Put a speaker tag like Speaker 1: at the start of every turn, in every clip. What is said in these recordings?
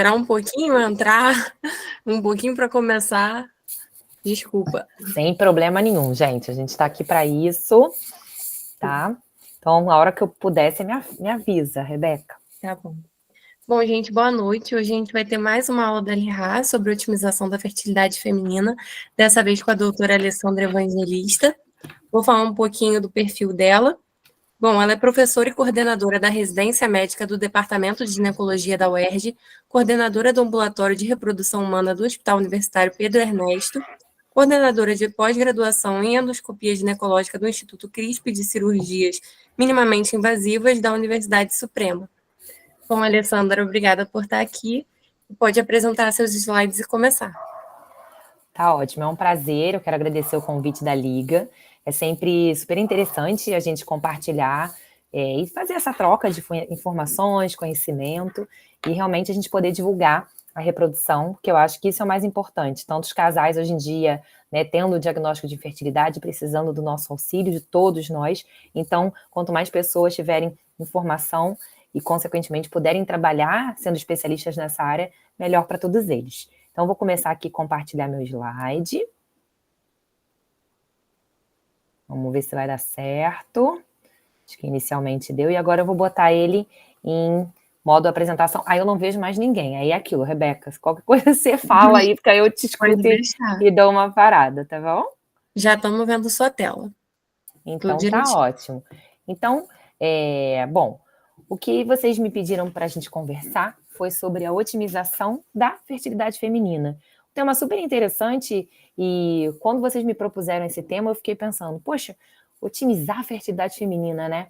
Speaker 1: Esperar um pouquinho entrar, um pouquinho para começar. Desculpa.
Speaker 2: Sem problema nenhum, gente. A gente está aqui para isso, tá? Então, a hora que eu puder, você me avisa, Rebeca.
Speaker 1: Tá bom. Bom, gente, boa noite. Hoje a gente vai ter mais uma aula da LIRA sobre otimização da fertilidade feminina, dessa vez com a doutora Alessandra Evangelista. Vou falar um pouquinho do perfil dela. Bom, ela é professora e coordenadora da residência médica do Departamento de Ginecologia da UERJ, coordenadora do Ambulatório de Reprodução Humana do Hospital Universitário Pedro Ernesto, coordenadora de pós-graduação em endoscopia ginecológica do Instituto CRISP de Cirurgias Minimamente Invasivas da Universidade Suprema. Bom, Alessandra, obrigada por estar aqui. Pode apresentar seus slides e começar.
Speaker 2: Tá ótimo, é um prazer. Eu quero agradecer o convite da Liga. É sempre super interessante a gente compartilhar e fazer essa troca de informações, conhecimento e realmente a gente poder divulgar a reprodução, que eu acho que isso é o mais importante. Tantos casais hoje em dia, né, tendo o diagnóstico de infertilidade, precisando do nosso auxílio, de todos nós. Então, quanto mais pessoas tiverem informação e, consequentemente, puderem trabalhar sendo especialistas nessa área, melhor para todos eles. Então, vou começar aqui a compartilhar meu slide. Vamos ver se vai dar certo. Acho que inicialmente deu. E agora eu vou botar ele em modo apresentação. Aí eu não vejo mais ninguém. Aí é aquilo, Rebeca. Qualquer coisa você fala aí, porque aí eu te escuto e dou uma parada, tá bom?
Speaker 1: Já estamos vendo sua tela.
Speaker 2: Então, tá ótimo. Então, bom, o que vocês me pediram para a gente conversar foi sobre a otimização da fertilidade feminina. Um tema super interessante e quando vocês me propuseram esse tema, eu fiquei pensando, poxa, otimizar a fertilidade feminina, né?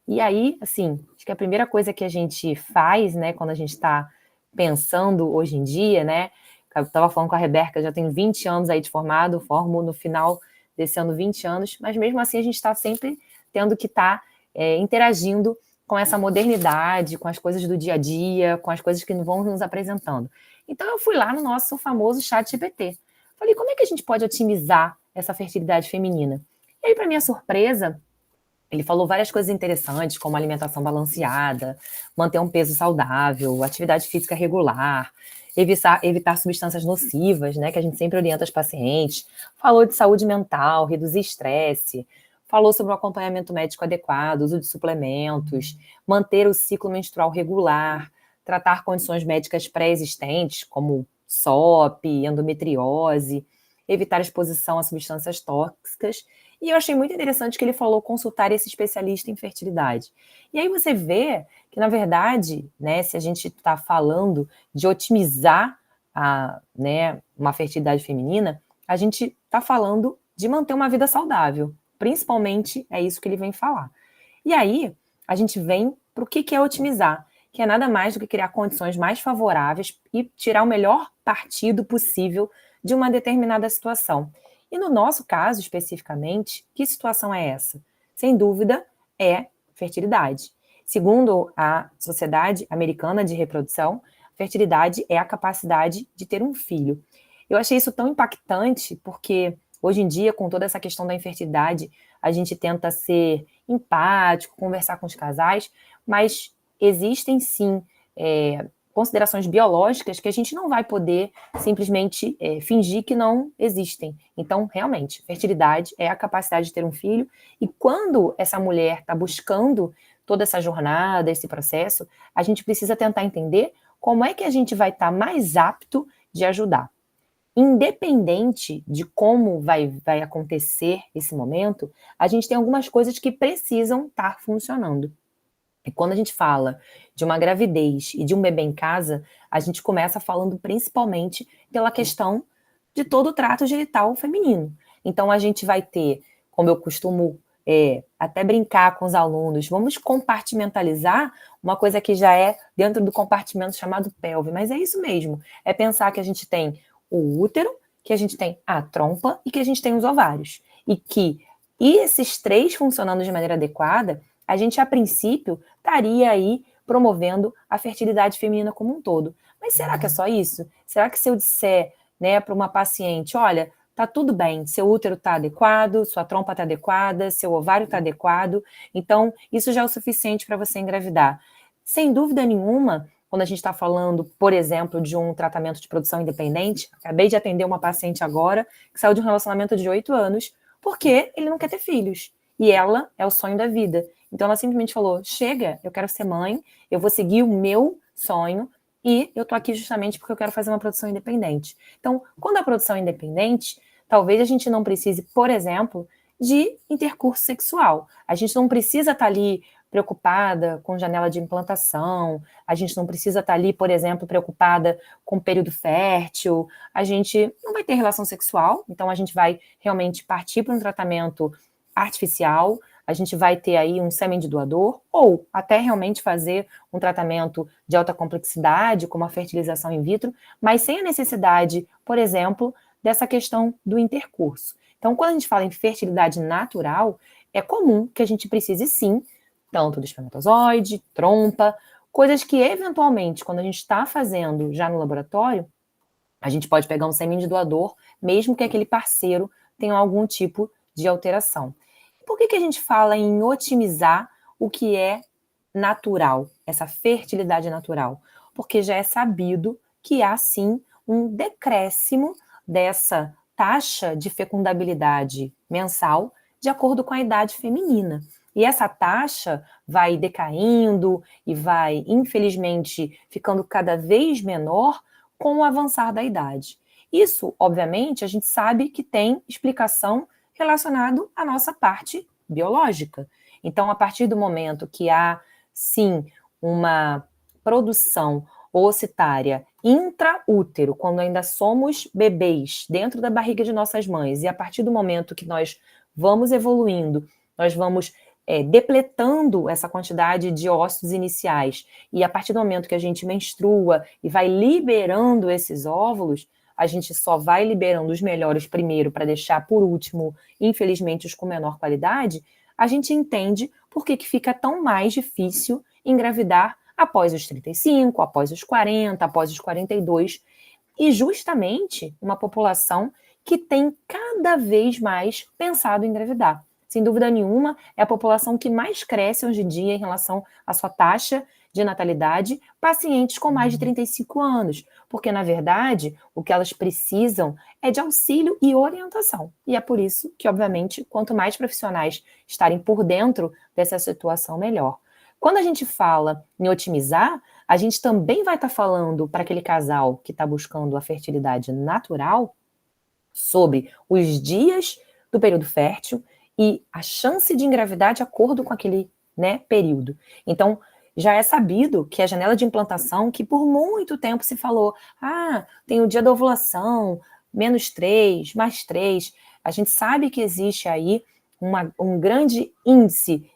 Speaker 2: E aí, assim, acho que a primeira coisa que a gente faz, né, quando a gente está pensando hoje em dia, né? Eu estava falando com a Rebeca, já tenho 20 anos aí de formado, formo no final desse ano 20 anos, mas mesmo assim a gente está sempre tendo que estar interagindo com essa modernidade, com as coisas do dia a dia, com as coisas que vão nos apresentando. Então eu fui lá no nosso famoso chat GPT. Falei, como é que a gente pode otimizar essa fertilidade feminina? E aí, para minha surpresa, ele falou várias coisas interessantes, como alimentação balanceada, manter um peso saudável, atividade física regular, evitar substâncias nocivas, né, que a gente sempre orienta os pacientes. Falou de saúde mental, reduzir estresse. Falou sobre o acompanhamento médico adequado, uso de suplementos, manter o ciclo menstrual regular, tratar condições médicas pré-existentes, como SOP, endometriose, evitar exposição a substâncias tóxicas. E eu achei muito interessante que ele falou consultar esse especialista em fertilidade. E aí você vê que, na verdade, né, se a gente está falando de otimizar uma fertilidade feminina, a gente está falando de manter uma vida saudável. Principalmente é isso que ele vem falar. E aí a gente vem para o que é otimizar, que é nada mais do que criar condições mais favoráveis e tirar o melhor partido possível de uma determinada situação. E no nosso caso, especificamente, que situação é essa? Sem dúvida, é fertilidade. Segundo a Sociedade Americana de Reprodução, fertilidade é a capacidade de ter um filho. Eu achei isso tão impactante porque, hoje em dia, com toda essa questão da infertilidade, a gente tenta ser empático, conversar com os casais, mas existem, sim, considerações biológicas que a gente não vai poder simplesmente fingir que não existem. Então, realmente, fertilidade é a capacidade de ter um filho, e quando essa mulher está buscando toda essa jornada, esse processo, a gente precisa tentar entender como é que a gente vai estar mais apto de ajudar. Independente de como vai acontecer esse momento, a gente tem algumas coisas que precisam estar funcionando. E quando a gente fala de uma gravidez e de um bebê em casa, a gente começa falando principalmente pela questão de todo o trato genital feminino. Então, a gente vai ter, como eu costumo até brincar com os alunos, vamos compartimentalizar uma coisa que já é dentro do compartimento chamado pelve, mas é isso mesmo, é pensar que a gente tem o útero, que a gente tem a trompa e que a gente tem os ovários. E esses três funcionando de maneira adequada, a gente, a princípio, estaria aí promovendo a fertilidade feminina como um todo. Mas será que é só isso? Será que se eu disser, né, para uma paciente, olha, tá tudo bem, seu útero está adequado, sua trompa está adequada, seu ovário está adequado, então isso já é o suficiente para você engravidar? Sem dúvida nenhuma, quando a gente está falando, por exemplo, de um tratamento de produção independente. Acabei de atender uma paciente agora que saiu de um relacionamento de 8 anos porque ele não quer ter filhos. E ela é o sonho da vida. Então ela simplesmente falou, chega, eu quero ser mãe, eu vou seguir o meu sonho e eu tô aqui justamente porque eu quero fazer uma produção independente. Então, quando a produção é independente, talvez a gente não precise, por exemplo, de intercurso sexual. A gente não precisa estar ali preocupada com janela de implantação, a gente não precisa estar ali, por exemplo, preocupada com período fértil, a gente não vai ter relação sexual, então a gente vai realmente partir para um tratamento artificial, a gente vai ter aí um sêmen de doador, ou até realmente fazer um tratamento de alta complexidade, como a fertilização in vitro, mas sem a necessidade, por exemplo, dessa questão do intercurso. Então, quando a gente fala em fertilidade natural, é comum que a gente precise sim, tanto do espermatozoide, trompa, coisas que eventualmente, quando a gente está fazendo já no laboratório, a gente pode pegar um sêmen de doador, mesmo que aquele parceiro tenha algum tipo de alteração. Por que a gente fala em otimizar o que é natural, essa fertilidade natural? Porque já é sabido que há sim um decréscimo dessa taxa de fecundabilidade mensal de acordo com a idade feminina. E essa taxa vai decaindo e vai, infelizmente, ficando cada vez menor com o avançar da idade. Isso, obviamente, a gente sabe que tem explicação relacionado à nossa parte biológica. Então, a partir do momento que há, sim, uma produção oocytária intraútero, quando ainda somos bebês dentro da barriga de nossas mães, e a partir do momento que nós vamos evoluindo, nós vamos depletando essa quantidade de ócitos iniciais, e a partir do momento que a gente menstrua e vai liberando esses óvulos, a gente só vai liberando os melhores primeiro para deixar por último, infelizmente, os com menor qualidade, a gente entende por que fica tão mais difícil engravidar após os 35, após os 40, após os 42, e justamente uma população que tem cada vez mais pensado em engravidar. Sem dúvida nenhuma, é a população que mais cresce hoje em dia em relação à sua taxa de natalidade, pacientes com mais de 35 anos, porque, na verdade, o que elas precisam é de auxílio e orientação. E é por isso que, obviamente, quanto mais profissionais estarem por dentro dessa situação, melhor. Quando a gente fala em otimizar, a gente também vai estar falando para aquele casal que está buscando a fertilidade natural sobre os dias do período fértil e a chance de engravidar de acordo com aquele período. Então, já é sabido que a janela de implantação, que por muito tempo se falou, tem o dia da ovulação, -3, +3, a gente sabe que existe aí um grande índice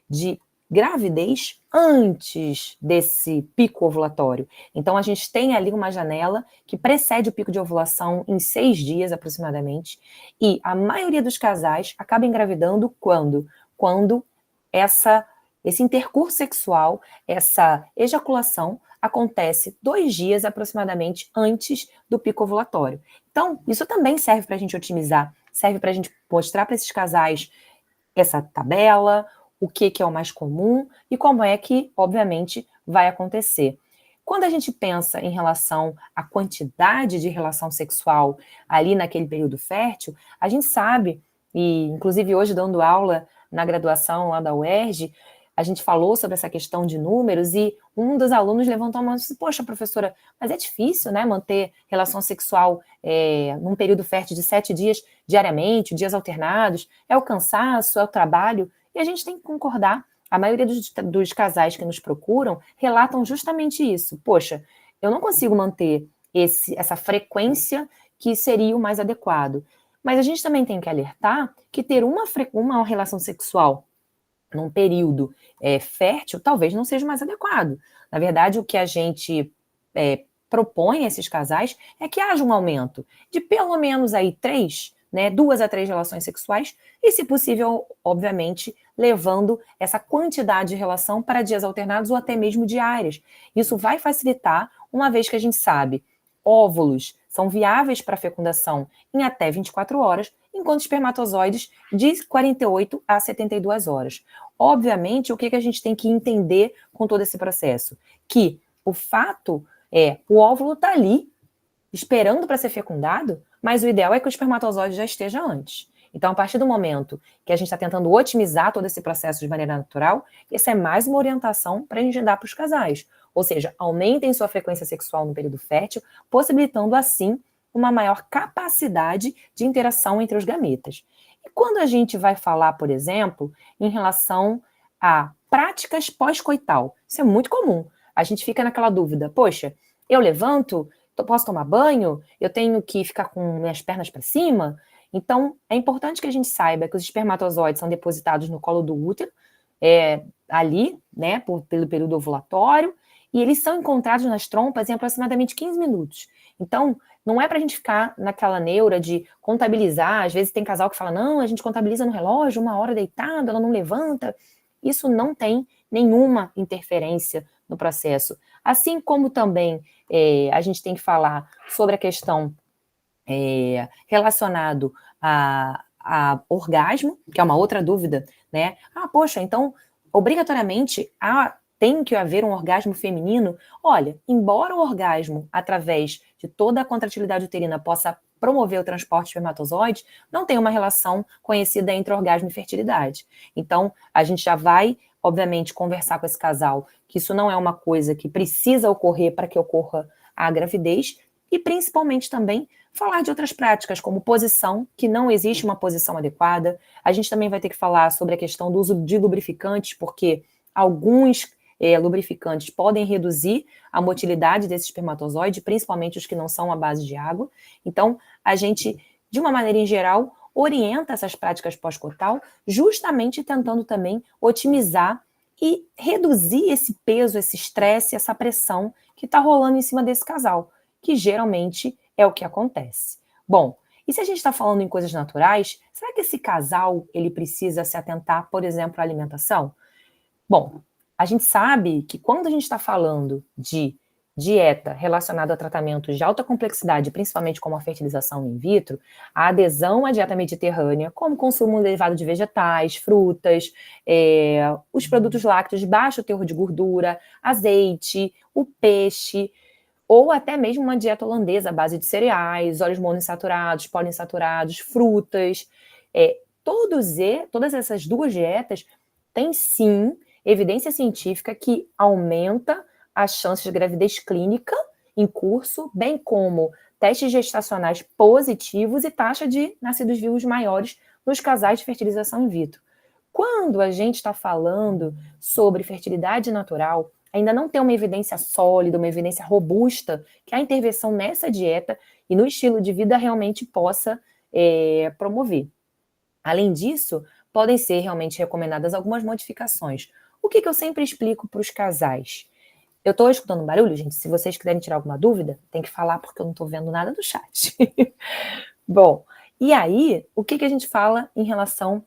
Speaker 2: de gravidez antes desse pico ovulatório. Então, a gente tem ali uma janela que precede o pico de ovulação em 6 dias, aproximadamente, e a maioria dos casais acaba engravidando quando? Quando esse intercurso sexual, essa ejaculação, acontece 2 dias, aproximadamente, antes do pico ovulatório. Então, isso também serve para a gente otimizar, serve para a gente mostrar para esses casais essa tabela, o que é o mais comum e como é que, obviamente, vai acontecer. Quando a gente pensa em relação à quantidade de relação sexual ali naquele período fértil, a gente sabe, e inclusive hoje dando aula na graduação lá da UERJ, a gente falou sobre essa questão de números e um dos alunos levantou a mão e disse, poxa, professora, mas é difícil, manter relação sexual num período fértil de 7 dias diariamente, dias alternados, é o cansaço, é o trabalho. E a gente tem que concordar, a maioria dos casais que nos procuram relatam justamente isso. Poxa, eu não consigo manter essa frequência que seria o mais adequado. Mas a gente também tem que alertar que ter uma relação sexual num período fértil talvez não seja mais adequado. Na verdade, o que a gente propõe a esses casais é que haja um aumento de pelo menos aí 2 a 3 relações sexuais e, se possível, obviamente, levando essa quantidade de relação para dias alternados ou até mesmo diárias. Isso vai facilitar, uma vez que a gente sabe, óvulos são viáveis para fecundação em até 24 horas, enquanto espermatozoides de 48 a 72 horas. Obviamente, o que a gente tem que entender com todo esse processo? Que O fato é, o óvulo está ali, esperando para ser fecundado, mas o ideal é que o espermatozoide já esteja antes. Então, a partir do momento que a gente está tentando otimizar todo esse processo de maneira natural, essa é mais uma orientação para a gente dar para os casais. Ou seja, aumentem sua frequência sexual no período fértil, possibilitando, assim, uma maior capacidade de interação entre os gametas. E quando a gente vai falar, por exemplo, em relação a práticas pós-coital, isso é muito comum. A gente fica naquela dúvida, poxa, eu levanto, posso tomar banho, eu tenho que ficar com minhas pernas para cima? Então, é importante que a gente saiba que os espermatozoides são depositados no colo do útero, ali, né, pelo período ovulatório, e eles são encontrados nas trompas em aproximadamente 15 minutos. Então, não é para a gente ficar naquela neura de contabilizar. Às vezes tem casal que fala, não, a gente contabiliza no relógio, 1 hora deitado, ela não levanta. Isso não tem nenhuma interferência no processo. Assim como também a gente tem que falar sobre a questão relacionado a orgasmo, que é uma outra dúvida, né? Poxa, então, obrigatoriamente, tem que haver um orgasmo feminino? Olha, embora o orgasmo, através de toda a contratilidade uterina, possa promover o transporte de espermatozoides, não tem uma relação conhecida entre orgasmo e fertilidade. Então, a gente já vai, obviamente, conversar com esse casal que isso não é uma coisa que precisa ocorrer para que ocorra a gravidez, e principalmente também falar de outras práticas, como posição, que não existe uma posição adequada. A gente também vai ter que falar sobre a questão do uso de lubrificantes, porque alguns lubrificantes podem reduzir a motilidade desse espermatozoide, principalmente os que não são à base de água. Então, a gente, de uma maneira em geral, orienta essas práticas pós-coital, justamente tentando também otimizar e reduzir esse peso, esse estresse, essa pressão que está rolando em cima desse casal, que geralmente é o que acontece. Bom, e se a gente está falando em coisas naturais, será que esse casal ele precisa se atentar, por exemplo, à alimentação? Bom, a gente sabe que quando a gente está falando de dieta relacionada a tratamentos de alta complexidade, principalmente como a fertilização in vitro, a adesão à dieta mediterrânea, como consumo elevado de vegetais, frutas, os produtos lácteos de baixo teor de gordura, azeite, o peixe, ou até mesmo uma dieta holandesa à base de cereais, óleos monoinsaturados, poliinsaturados, frutas. Todas essas duas dietas têm, sim, evidência científica que aumenta as chances de gravidez clínica em curso, bem como testes gestacionais positivos e taxa de nascidos vivos maiores nos casais de fertilização in vitro. Quando a gente está falando sobre fertilidade natural, ainda não tem uma evidência sólida, uma evidência robusta que a intervenção nessa dieta e no estilo de vida realmente possa promover. Além disso, podem ser realmente recomendadas algumas modificações. O que eu sempre explico para os casais? Eu estou escutando um barulho, gente. Se vocês quiserem tirar alguma dúvida, tem que falar porque eu não estou vendo nada do chat. Bom, e aí, o que a gente fala em relação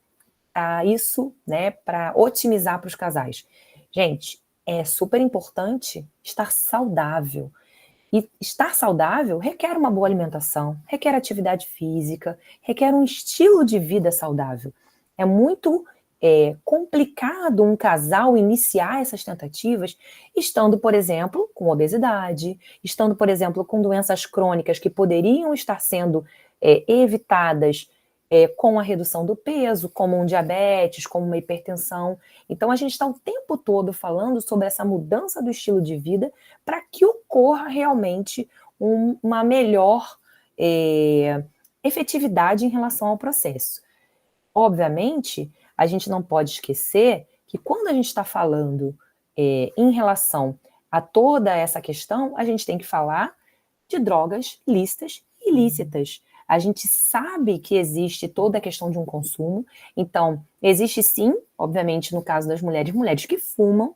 Speaker 2: a isso, né, para otimizar para os casais? Gente, é super importante estar saudável. E estar saudável requer uma boa alimentação, requer atividade física, requer um estilo de vida saudável. É muito complicado um casal iniciar essas tentativas estando, por exemplo, com obesidade, estando, por exemplo, com doenças crônicas que poderiam estar sendo evitadas com a redução do peso, como um diabetes, como uma hipertensão. Então, a gente está o tempo todo falando sobre essa mudança do estilo de vida para que ocorra realmente uma melhor efetividade em relação ao processo. Obviamente, a gente não pode esquecer que quando a gente está falando em relação a toda essa questão, a gente tem que falar de drogas lícitas e ilícitas. A gente sabe que existe toda a questão de um consumo, então existe sim, obviamente no caso das mulheres que fumam,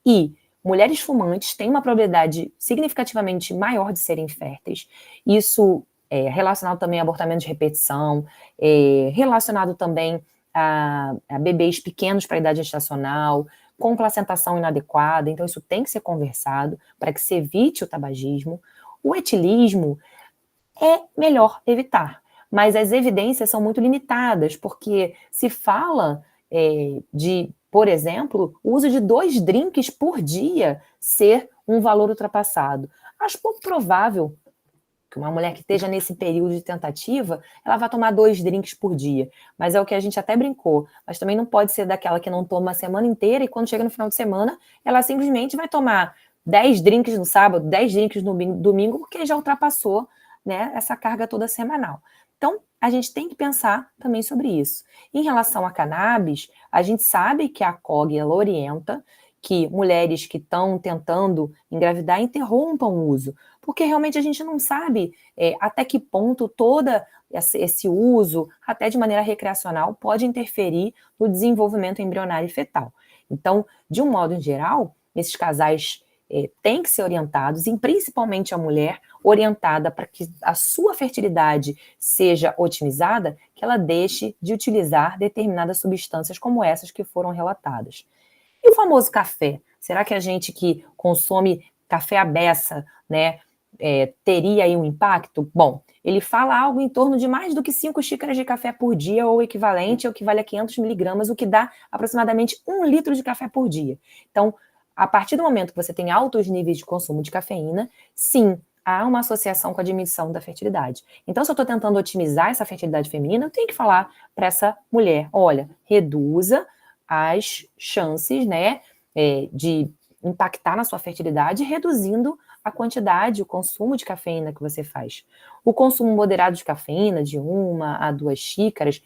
Speaker 2: e mulheres fumantes têm uma probabilidade significativamente maior de serem férteis. Isso é relacionado também a abortamento de repetição, relacionado também a bebês pequenos para a idade gestacional, com placentação inadequada, então isso tem que ser conversado para que se evite o tabagismo. O etilismo é melhor evitar, mas as evidências são muito limitadas, porque se fala de, por exemplo, o uso de 2 drinks por dia ser um valor ultrapassado. Acho pouco provável que uma mulher que esteja nesse período de tentativa, ela vai tomar 2 drinks por dia. Mas é o que a gente até brincou. Mas também não pode ser daquela que não toma a semana inteira e quando chega no final de semana, ela simplesmente vai tomar 10 drinks no sábado, 10 drinks no domingo, porque já ultrapassou, né, essa carga toda semanal. Então, a gente tem que pensar também sobre isso. Em relação a cannabis, a gente sabe que a COG, ela orienta que mulheres que estão tentando engravidar interrompam o uso, porque realmente a gente não sabe até que ponto todo esse uso, até de maneira recreacional, pode interferir no desenvolvimento embrionário e fetal. Então, de um modo geral, esses casais têm que ser orientados, e principalmente a mulher, orientada para que a sua fertilidade seja otimizada, que ela deixe de utilizar determinadas substâncias como essas que foram relatadas. E o famoso café? Será que a gente que consome café à beça, né, teria aí um impacto? Bom, ele fala algo em torno de mais do que 5 xícaras de café por dia, ou equivalente, ou equivale a 500 miligramas, o que dá aproximadamente 1 litro de café por dia. Então, a partir do momento que você tem altos níveis de consumo de cafeína, sim, há uma associação com a diminuição da fertilidade. Então, se eu estou tentando otimizar essa fertilidade feminina, eu tenho que falar para essa mulher, olha, reduza as chances, né, de impactar na sua fertilidade, reduzindo a quantidade, o consumo de cafeína que você faz. O consumo moderado de cafeína, de 1 a 2 xícaras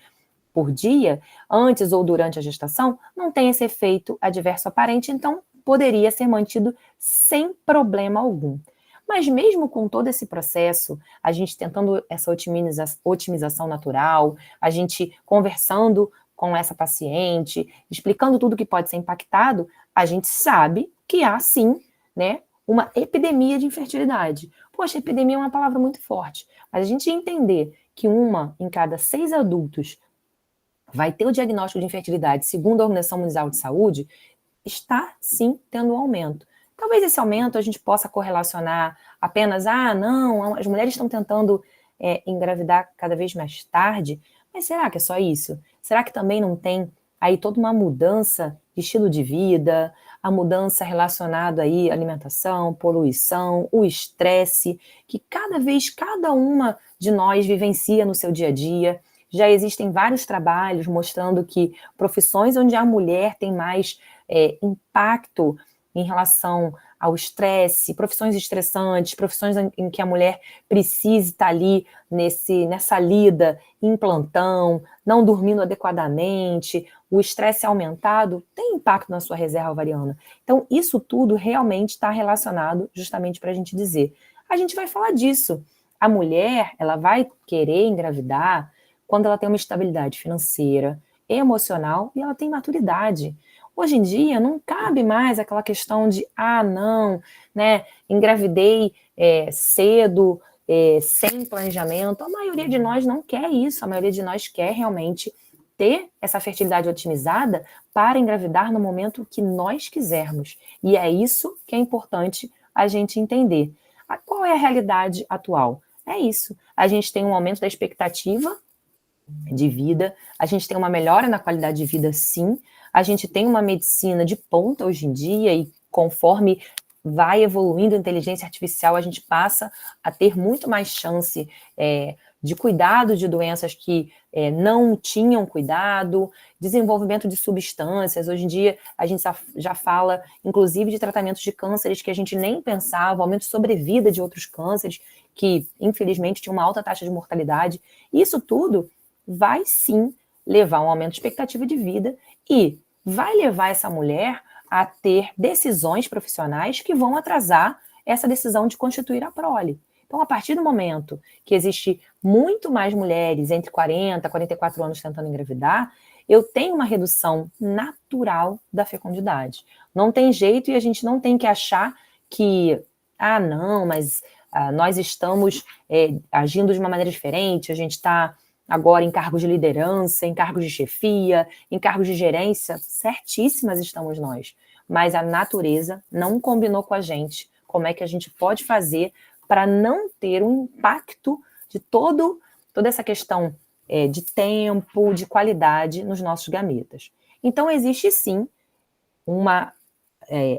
Speaker 2: por dia, antes ou durante a gestação, não tem esse efeito adverso aparente, então poderia ser mantido sem problema algum. Mas mesmo com todo esse processo, a gente tentando essa otimização natural, a gente conversando com essa paciente, explicando tudo que pode ser impactado, a gente sabe que há sim, né, uma epidemia de infertilidade. Poxa, epidemia é uma palavra muito forte, mas a gente entender que 1 em cada 6 adultos vai ter o diagnóstico de infertilidade, segundo a Organização Mundial de Saúde, está sim tendo um aumento. Talvez esse aumento a gente possa correlacionar apenas, não, as mulheres estão tentando engravidar cada vez mais tarde, mas será que é só isso? Será que também não tem aí toda uma mudança de estilo de vida, a mudança relacionada aí à alimentação, poluição, o estresse, que cada uma de nós vivencia no seu dia a dia? Já existem vários trabalhos mostrando que profissões onde a mulher tem mais impacto em relação ao estresse, profissões estressantes, profissões em que a mulher precise estar ali nessa lida em plantão, não dormindo adequadamente, o estresse aumentado, tem impacto na sua reserva ovariana. Então, isso tudo realmente está relacionado justamente para a gente dizer. A gente vai falar disso. A mulher, ela vai querer engravidar quando ela tem uma estabilidade financeira, emocional e ela tem maturidade. Hoje em dia não cabe mais aquela questão de, não, né, engravidei cedo, sem planejamento. A maioria de nós não quer isso, a maioria de nós quer realmente ter essa fertilidade otimizada para engravidar no momento que nós quisermos. E é isso que é importante a gente entender. Qual é a realidade atual? É isso. A gente tem um aumento da expectativa de vida, a gente tem uma melhora na qualidade de vida, sim, a gente tem uma medicina de ponta hoje em dia e conforme vai evoluindo a inteligência artificial, a gente passa a ter muito mais chance de cuidado de doenças que não tinham cuidado, desenvolvimento de substâncias. Hoje em dia, a gente já fala, inclusive, de tratamentos de cânceres que a gente nem pensava, aumento de sobrevida de outros cânceres, que, infelizmente, tinham uma alta taxa de mortalidade. Isso tudo vai, sim, levar a um aumento de expectativa de vida e vai levar essa mulher a ter decisões profissionais que vão atrasar essa decisão de constituir a prole. Então, a partir do momento que existe muito mais mulheres entre 40 e 44 anos tentando engravidar, eu tenho uma redução natural da fecundidade. Não tem jeito e a gente não tem que achar que, não, mas nós estamos agindo de uma maneira diferente, a gente está agora em cargos de liderança, em cargos de chefia, em cargos de gerência, certíssimas estamos nós. Mas a natureza não combinou com a gente como é que a gente pode fazer para não ter um impacto de toda essa questão de tempo, de qualidade nos nossos gametas. Então, existe sim uma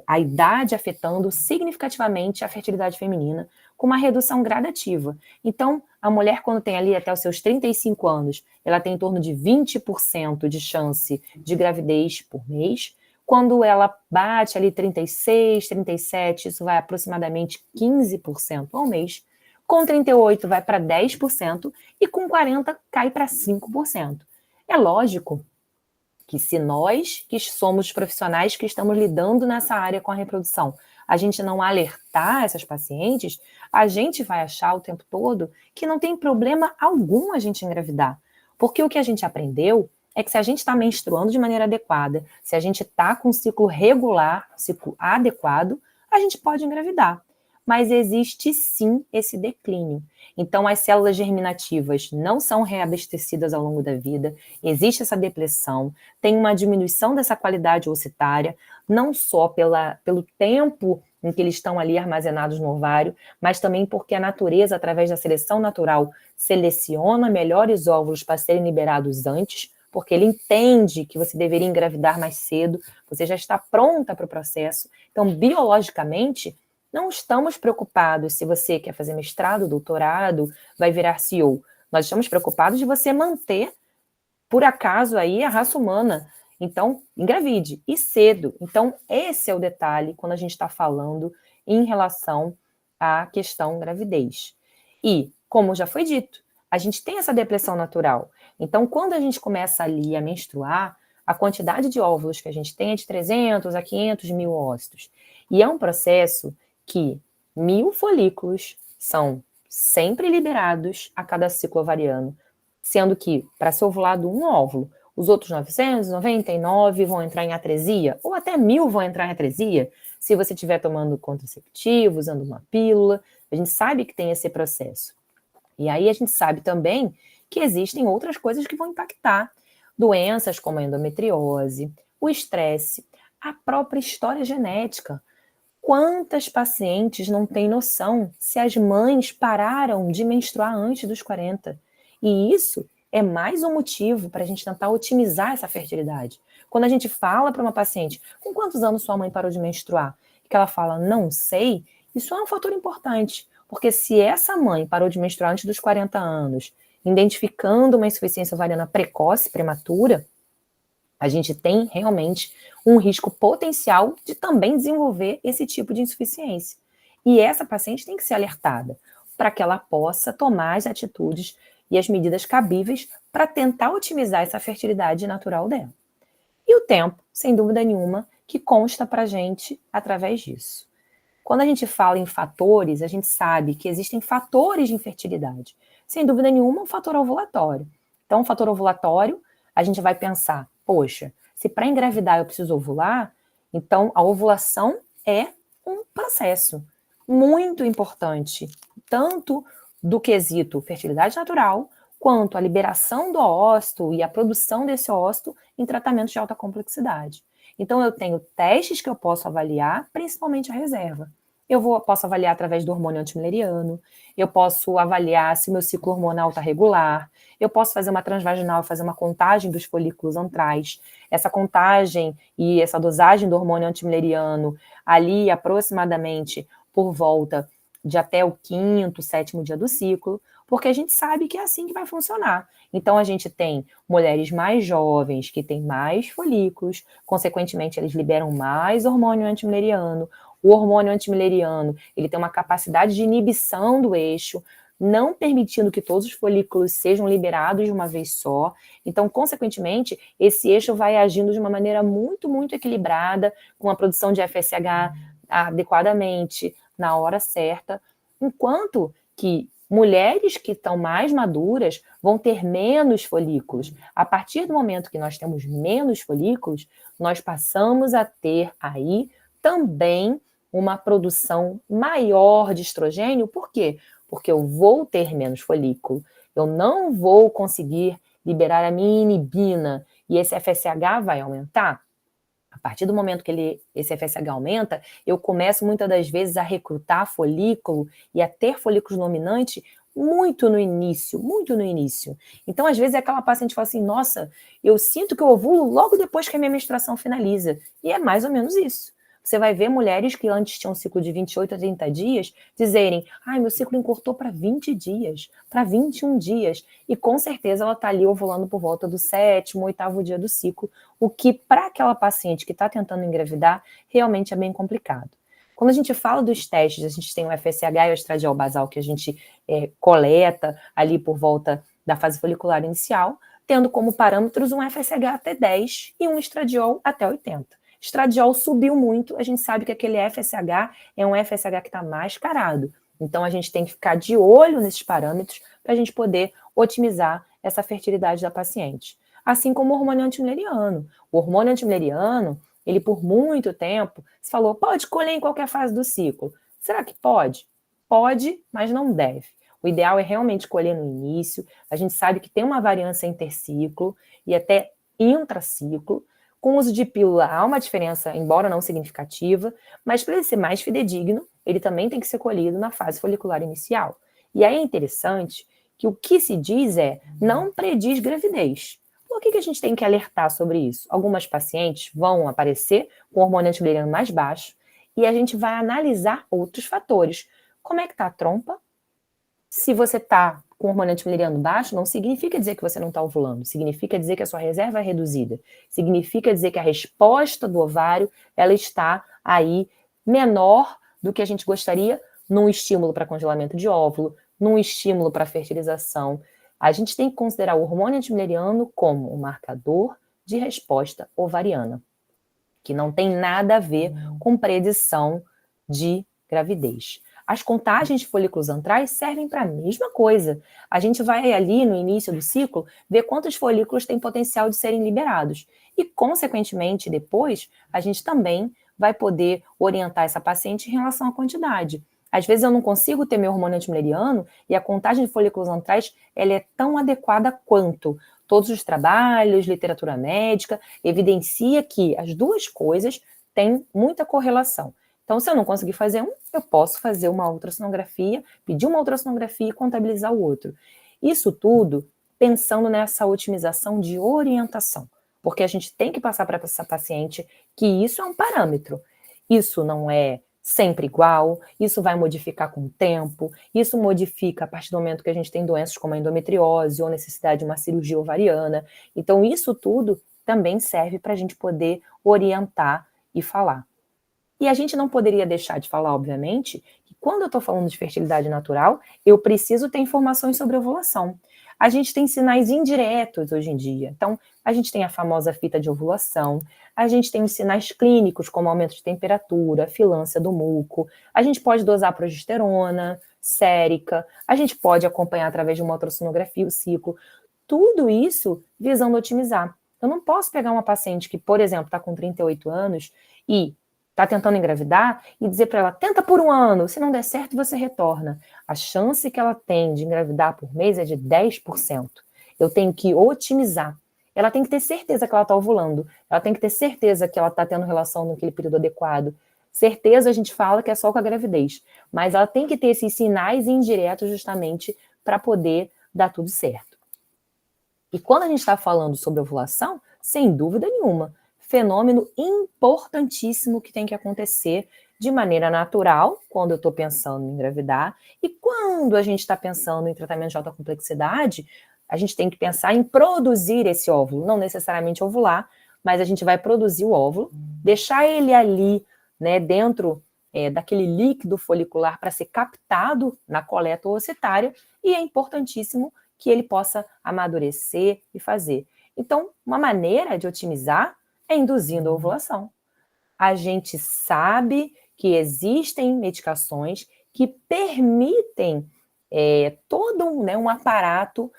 Speaker 2: a idade afetando significativamente a fertilidade feminina, com uma redução gradativa. Então, a mulher, quando tem ali até os seus 35 anos, ela tem em torno de 20% de chance de gravidez por mês. Quando ela bate ali 36, 37, isso vai aproximadamente 15% ao mês. Com 38 vai para 10% e com 40 cai para 5%. É lógico que se nós, que somos profissionais que estamos lidando nessa área com a reprodução, a gente não alertar essas pacientes, a gente vai achar o tempo todo que não tem problema algum a gente engravidar. Porque o que a gente aprendeu é que se a gente está menstruando de maneira adequada, se a gente está com um ciclo regular, ciclo adequado, a gente pode engravidar. Mas existe sim esse declínio. Então, as células germinativas não são reabastecidas ao longo da vida, existe essa depressão, tem uma diminuição dessa qualidade ocitária, não só pelo tempo em que eles estão ali armazenados no ovário, mas também porque a natureza, através da seleção natural, seleciona melhores óvulos para serem liberados antes, porque ele entende que você deveria engravidar mais cedo, você já está pronta para o processo. Então, biologicamente, não estamos preocupados se você quer fazer mestrado, doutorado, vai virar CEO. Nós estamos preocupados de você manter, por acaso, aí a raça humana. Então, engravide, e cedo. Então, esse é o detalhe quando a gente está falando em relação à questão gravidez. E, como já foi dito, a gente tem essa depressão natural. Então, quando a gente começa ali a menstruar, a quantidade de óvulos que a gente tem é de 300 a 500 mil ócitos. E é um processo que 1000 folículos são sempre liberados a cada ciclo ovariano, sendo que, para ser ovulado um óvulo, os outros 999 vão entrar em atresia, ou até 1000 vão entrar em atresia, se você estiver tomando contraceptivo, usando uma pílula. A gente sabe que tem esse processo. E aí a gente sabe também que existem outras coisas que vão impactar. Doenças como a endometriose, o estresse, a própria história genética. Quantas pacientes não têm noção se as mães pararam de menstruar antes dos 40? E isso é mais um motivo para a gente tentar otimizar essa fertilidade. Quando a gente fala para uma paciente, com quantos anos sua mãe parou de menstruar? E que ela fala, não sei, isso é um fator importante. Porque se essa mãe parou de menstruar antes dos 40 anos, identificando uma insuficiência ovariana precoce, prematura, a gente tem realmente um risco potencial de também desenvolver esse tipo de insuficiência. E essa paciente tem que ser alertada para que ela possa tomar as atitudes e as medidas cabíveis para tentar otimizar essa fertilidade natural dela. E o tempo, sem dúvida nenhuma, que consta para a gente através disso. Quando a gente fala em fatores, a gente sabe que existem fatores de infertilidade. Sem dúvida nenhuma, o fator ovulatório. Então, o fator ovulatório, a gente vai pensar, poxa, se para engravidar eu preciso ovular, então a ovulação é um processo muito importante, tanto do quesito fertilidade natural, quanto a liberação do ócito e a produção desse ócito em tratamentos de alta complexidade. Então, eu tenho testes que eu posso avaliar, principalmente a reserva. Posso avaliar através do hormônio antimileriano, eu posso avaliar se o meu ciclo hormonal está regular, eu posso fazer uma transvaginal, fazer uma contagem dos folículos antrais. Essa contagem e essa dosagem do hormônio antimileriano, ali aproximadamente por volta de até o 5º, 7º dia do ciclo, porque a gente sabe que é assim que vai funcionar. Então, a gente tem mulheres mais jovens que têm mais folículos, consequentemente, eles liberam mais hormônio antimileriano. O hormônio antimileriano, ele tem uma capacidade de inibição do eixo, não permitindo que todos os folículos sejam liberados de uma vez só. Então, consequentemente, esse eixo vai agindo de uma maneira muito, muito equilibrada, com a produção de FSH adequadamente, na hora certa, enquanto que mulheres que estão mais maduras vão ter menos folículos. A partir do momento que nós temos menos folículos, nós passamos a ter aí também uma produção maior de estrogênio. Por quê? Porque eu vou ter menos folículo. Eu não vou conseguir liberar a minha inibina e esse FSH vai aumentar. A partir do momento que esse FSH aumenta, eu começo muitas das vezes a recrutar folículo e a ter folículos nominantes muito no início, muito no início. Então, às vezes, aquela paciente fala assim, nossa, eu sinto que eu ovulo logo depois que a minha menstruação finaliza. E é mais ou menos isso. Você vai ver mulheres que antes tinham um ciclo de 28 a 30 dias dizerem, meu ciclo encurtou para 20 dias, para 21 dias. E com certeza ela está ali ovulando por volta do 7º, 8º dia do ciclo, o que para aquela paciente que está tentando engravidar, realmente é bem complicado. Quando a gente fala dos testes, a gente tem o FSH e o estradiol basal que a gente coleta ali por volta da fase folicular inicial, tendo como parâmetros um FSH até 10 e um estradiol até 80. Estradiol subiu muito, a gente sabe que aquele FSH é um FSH que está mascarado. Então, a gente tem que ficar de olho nesses parâmetros para a gente poder otimizar essa fertilidade da paciente. Assim como o hormônio antimileriano. O hormônio antimileriano, ele por muito tempo, se falou, pode colher em qualquer fase do ciclo. Será que pode? Pode, mas não deve. O ideal é realmente colher no início. A gente sabe que tem uma variância interciclo e até intraciclo. Com o uso de pílula há uma diferença, embora não significativa, mas para ele ser mais fidedigno, ele também tem que ser colhido na fase folicular inicial. E aí é interessante que o que se diz não prediz gravidez. Por que a gente tem que alertar sobre isso? Algumas pacientes vão aparecer com hormônio antimileriano mais baixo e a gente vai analisar outros fatores. Como é que está a trompa? Se você está com hormônio antimileriano baixo, não significa dizer que você não está ovulando, significa dizer que a sua reserva é reduzida, significa dizer que a resposta do ovário ela está aí menor do que a gente gostaria num estímulo para congelamento de óvulo, num estímulo para fertilização. A gente tem que considerar o hormônio antimileriano como um marcador de resposta ovariana, que não tem nada a ver com predição de gravidez. As contagens de folículos antrais servem para a mesma coisa. A gente vai ali no início do ciclo ver quantos folículos têm potencial de serem liberados. E, consequentemente, depois, a gente também vai poder orientar essa paciente em relação à quantidade. Às vezes eu não consigo ter meu hormônio antimileriano e a contagem de folículos antrais ela é tão adequada quanto. Todos os trabalhos, literatura médica, evidencia que as duas coisas têm muita correlação. Então, se eu não conseguir fazer um, eu posso fazer uma ultrassonografia, pedir uma ultrassonografia e contabilizar o outro. Isso tudo pensando nessa otimização de orientação, porque a gente tem que passar para essa paciente que isso é um parâmetro. Isso não é sempre igual, isso vai modificar com o tempo, isso modifica a partir do momento que a gente tem doenças como a endometriose ou necessidade de uma cirurgia ovariana. Então, isso tudo também serve para a gente poder orientar e falar. E a gente não poderia deixar de falar, obviamente, que quando eu estou falando de fertilidade natural, eu preciso ter informações sobre ovulação. A gente tem sinais indiretos hoje em dia. Então, a gente tem a famosa fita de ovulação, a gente tem os sinais clínicos, como aumento de temperatura, filância do muco, a gente pode dosar progesterona, sérica, a gente pode acompanhar através de uma ultrassonografia o ciclo. Tudo isso visando otimizar. Eu não posso pegar uma paciente que, por exemplo, está com 38 anos e está tentando engravidar e dizer para ela, tenta por 1 ano, se não der certo, você retorna. A chance que ela tem de engravidar por mês é de 10%. Eu tenho que otimizar. Ela tem que ter certeza que ela está ovulando. Ela tem que ter certeza que ela está tendo relação naquele período adequado. Certeza a gente fala que é só com a gravidez. Mas ela tem que ter esses sinais indiretos justamente para poder dar tudo certo. E quando a gente está falando sobre ovulação, sem dúvida nenhuma, fenômeno importantíssimo que tem que acontecer de maneira natural, quando eu estou pensando em engravidar, e quando a gente está pensando em tratamento de alta complexidade, a gente tem que pensar em produzir esse óvulo, não necessariamente ovular, mas a gente vai produzir o óvulo, deixar ele ali, né, dentro daquele líquido folicular para ser captado na coleta oocytária, e é importantíssimo que ele possa amadurecer e fazer. Então, uma maneira de otimizar é induzindo a ovulação. A gente sabe que existem medicações que permitem todo um aparato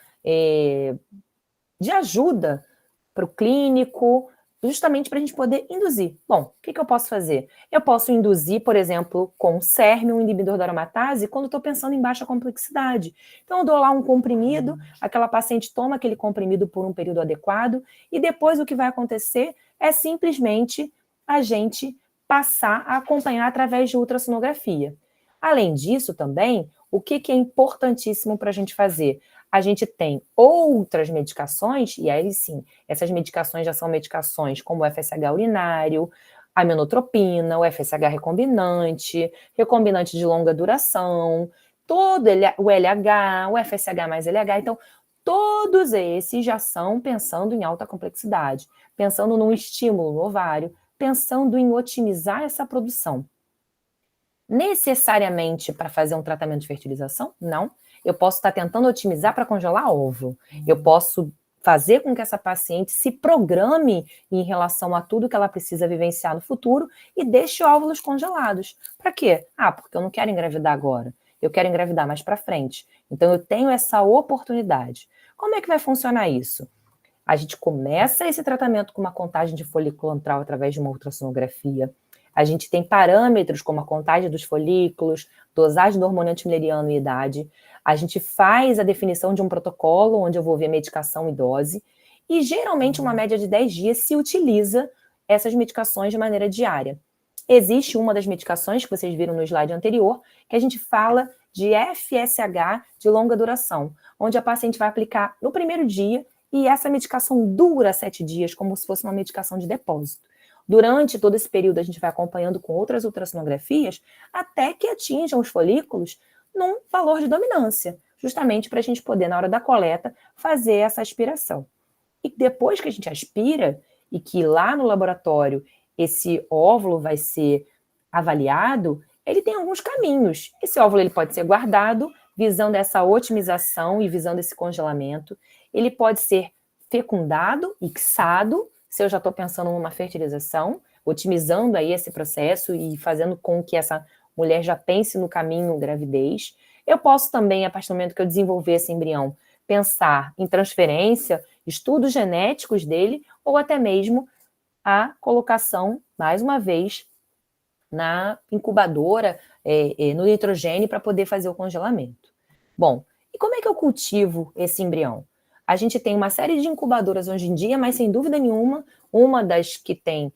Speaker 2: de ajuda para o clínico, justamente para a gente poder induzir. Bom, o que eu posso fazer? Eu posso induzir, por exemplo, com CERM, um inibidor da aromatase, quando estou pensando em baixa complexidade. Então, eu dou lá um comprimido, aquela paciente toma aquele comprimido por um período adequado, e depois o que vai acontecer é simplesmente a gente passar a acompanhar através de ultrassonografia. Além disso, também, o que é importantíssimo para a gente fazer? A gente tem outras medicações, e aí sim, essas medicações já são medicações como o FSH urinário, aminotropina, o FSH recombinante, recombinante de longa duração, todo o LH, o FSH mais LH. Então, todos esses já são pensando em alta complexidade, pensando num estímulo no ovário, pensando em otimizar essa produção. Necessariamente para fazer um tratamento de fertilização? Não. Eu posso estar tentando otimizar para congelar óvulo. Eu posso fazer com que essa paciente se programe em relação a tudo que ela precisa vivenciar no futuro e deixe óvulos congelados. Para quê? Porque eu não quero engravidar agora. Eu quero engravidar mais para frente. Então, eu tenho essa oportunidade. Como é que vai funcionar isso? A gente começa esse tratamento com uma contagem de folículo antral através de uma ultrassonografia. A gente tem parâmetros como a contagem dos folículos, dosagem do hormônio antimileriano e idade. A gente faz a definição de um protocolo onde eu vou ver medicação e dose. E geralmente, uma média de 10 dias, se utiliza essas medicações de maneira diária. Existe uma das medicações que vocês viram no slide anterior, que a gente fala de FSH de longa duração, onde a paciente vai aplicar no primeiro dia e essa medicação dura 7 dias, como se fosse uma medicação de depósito. Durante todo esse período, a gente vai acompanhando com outras ultrassonografias até que atinjam os folículos num valor de dominância, justamente para a gente poder, na hora da coleta, fazer essa aspiração. E depois que a gente aspira, e que lá no laboratório esse óvulo vai ser avaliado, ele tem alguns caminhos. Esse óvulo ele pode ser guardado, visando essa otimização e visando esse congelamento. Ele pode ser fecundado, ixado, se eu já estou pensando numa fertilização, otimizando aí esse processo e fazendo com que essa mulher já pense no caminho gravidez. Eu posso também, a partir do momento que eu desenvolver esse embrião, pensar em transferência, estudos genéticos dele, ou até mesmo a colocação, mais uma vez, na incubadora, no nitrogênio, para poder fazer o congelamento. Bom, e como é que eu cultivo esse embrião? A gente tem uma série de incubadoras hoje em dia, mas sem dúvida nenhuma, uma das que tem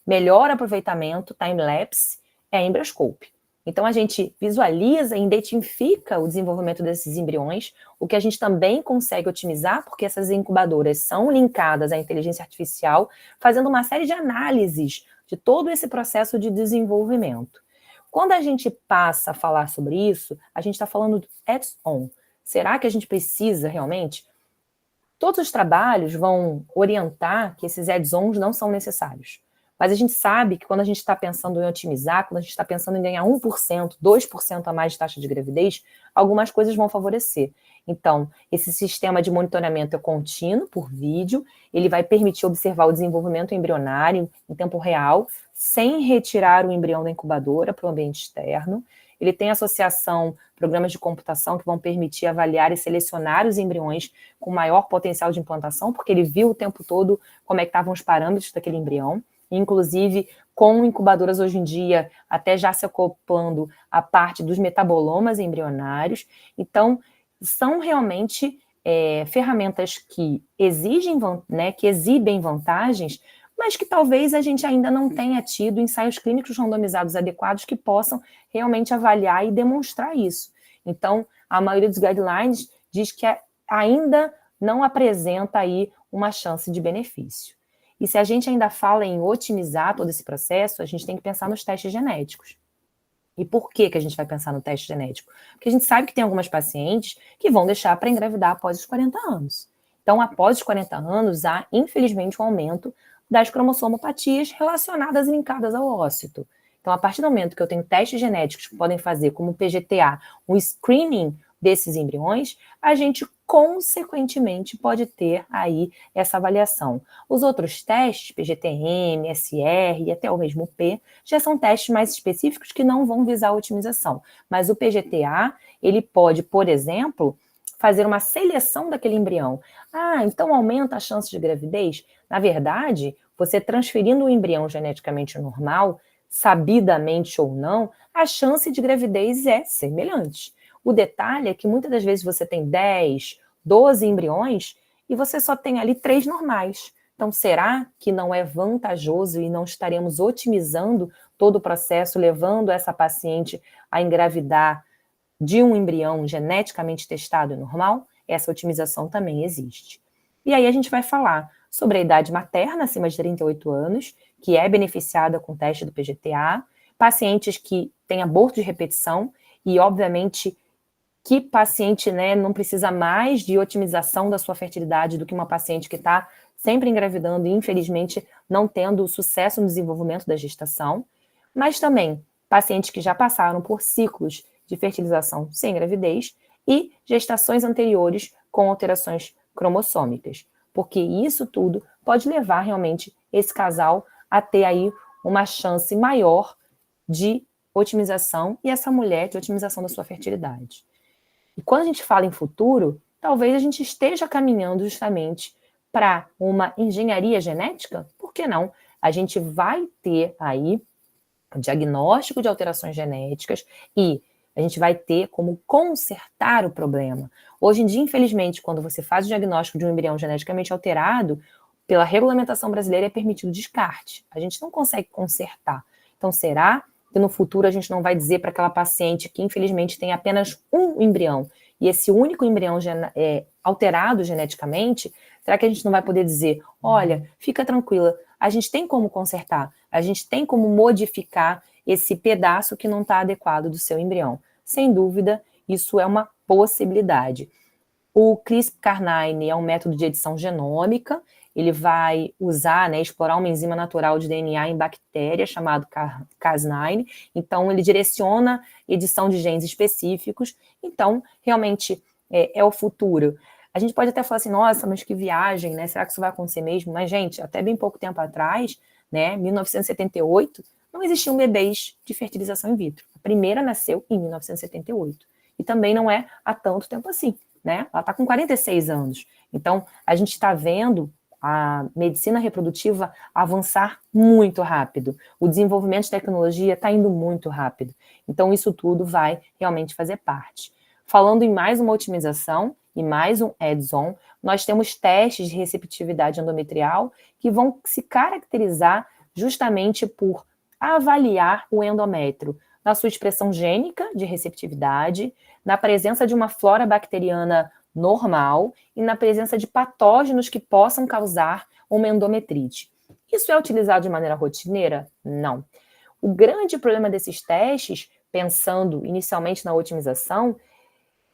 Speaker 2: melhor aproveitamento, time-lapse, é a Embryoscope. Então, a gente visualiza e identifica o desenvolvimento desses embriões, o que a gente também consegue otimizar, porque essas incubadoras são linkadas à inteligência artificial, fazendo uma série de análises de todo esse processo de desenvolvimento. Quando a gente passa a falar sobre isso, a gente está falando do add-on. Será que a gente precisa realmente? Todos os trabalhos vão orientar que esses add-ons não são necessários. Mas a gente sabe que quando a gente está pensando em otimizar, quando a gente está pensando em ganhar 1%, 2% a mais de taxa de gravidez, algumas coisas vão favorecer. Então, esse sistema de monitoramento é contínuo, por vídeo, ele vai permitir observar o desenvolvimento embrionário em tempo real, sem retirar o embrião da incubadora para o ambiente externo. Ele tem associação, programas de computação que vão permitir avaliar e selecionar os embriões com maior potencial de implantação, porque ele viu o tempo todo como é que estavam os parâmetros daquele embrião. Inclusive, com incubadoras hoje em dia, até já se acoplando a parte dos metabolomas embrionários. Então, são realmente ferramentas que exigem, que exibem vantagens, mas que talvez a gente ainda não tenha tido ensaios clínicos randomizados adequados que possam realmente avaliar e demonstrar isso. Então, a maioria dos guidelines diz que ainda não apresenta aí uma chance de benefício. E se a gente ainda fala em otimizar todo esse processo, a gente tem que pensar nos testes genéticos. E por que a gente vai pensar no teste genético? Porque a gente sabe que tem algumas pacientes que vão deixar para engravidar após os 40 anos. Então, após os 40 anos, há, infelizmente, um aumento das cromossomopatias relacionadas e linkadas ao ócito. Então, a partir do momento que eu tenho testes genéticos que podem fazer, como o PGTA, um screening desses embriões, a gente consequentemente pode ter aí essa avaliação. Os outros testes, PGTM, SR e até o mesmo P, já são testes mais específicos que não vão visar a otimização. Mas o PGTA, ele pode, por exemplo, fazer uma seleção daquele embrião. Então aumenta a chance de gravidez? Na verdade, você transferindo o embrião geneticamente normal, sabidamente ou não, a chance de gravidez é semelhante. O detalhe é que muitas das vezes você tem 10, 12 embriões e você só tem ali 3 normais. Então, será que não é vantajoso e não estaremos otimizando todo o processo, levando essa paciente a engravidar de um embrião geneticamente testado e normal? Essa otimização também existe. E aí a gente vai falar sobre a idade materna, acima de 38 anos, que é beneficiada com o teste do PGTA, pacientes que têm aborto de repetição e, obviamente, que paciente, né, não precisa mais de otimização da sua fertilidade do que uma paciente que está sempre engravidando e, infelizmente, não tendo sucesso no desenvolvimento da gestação, mas também pacientes que já passaram por ciclos de fertilização sem gravidez e gestações anteriores com alterações cromossômicas, porque isso tudo pode levar realmente esse casal a ter aí uma chance maior de otimização e essa mulher de otimização da sua fertilidade. E quando a gente fala em futuro, talvez a gente esteja caminhando justamente para uma engenharia genética, por que não? A gente vai ter aí o diagnóstico de alterações genéticas e a gente vai ter como consertar o problema. Hoje em dia, infelizmente, quando você faz o diagnóstico de um embrião geneticamente alterado, pela regulamentação brasileira é permitido descarte. A gente não consegue consertar. Então, será que no futuro a gente não vai dizer para aquela paciente que, infelizmente, tem apenas um embrião e esse único embrião alterado geneticamente, será que a gente não vai poder dizer, olha, fica tranquila, a gente tem como consertar, a gente tem como modificar esse pedaço que não está adequado do seu embrião? Sem dúvida, isso é uma possibilidade. O CRISPR-Cas9 é um método de edição genômica, ele vai usar, né, explorar uma enzima natural de DNA em bactérias chamado Cas9, então ele direciona edição de genes específicos, então realmente é o futuro. A gente pode até falar assim, nossa, mas que viagem, né, será que isso vai acontecer mesmo? Mas, gente, até bem pouco tempo atrás, né, 1978, não existiam bebês de fertilização in vitro. A primeira nasceu em 1978, e também não é há tanto tempo assim, né, ela está com 46 anos. Então, a gente está vendo a medicina reprodutiva avançar muito rápido. O desenvolvimento de tecnologia está indo muito rápido. Então, isso tudo vai realmente fazer parte. Falando em mais uma otimização e mais um add-on, nós temos testes de receptividade endometrial que vão se caracterizar justamente por avaliar o endométrio na sua expressão gênica de receptividade, na presença de uma flora bacteriana normal e na presença de patógenos que possam causar uma endometrite. Isso é utilizado de maneira rotineira? Não. O grande problema desses testes, pensando inicialmente na otimização,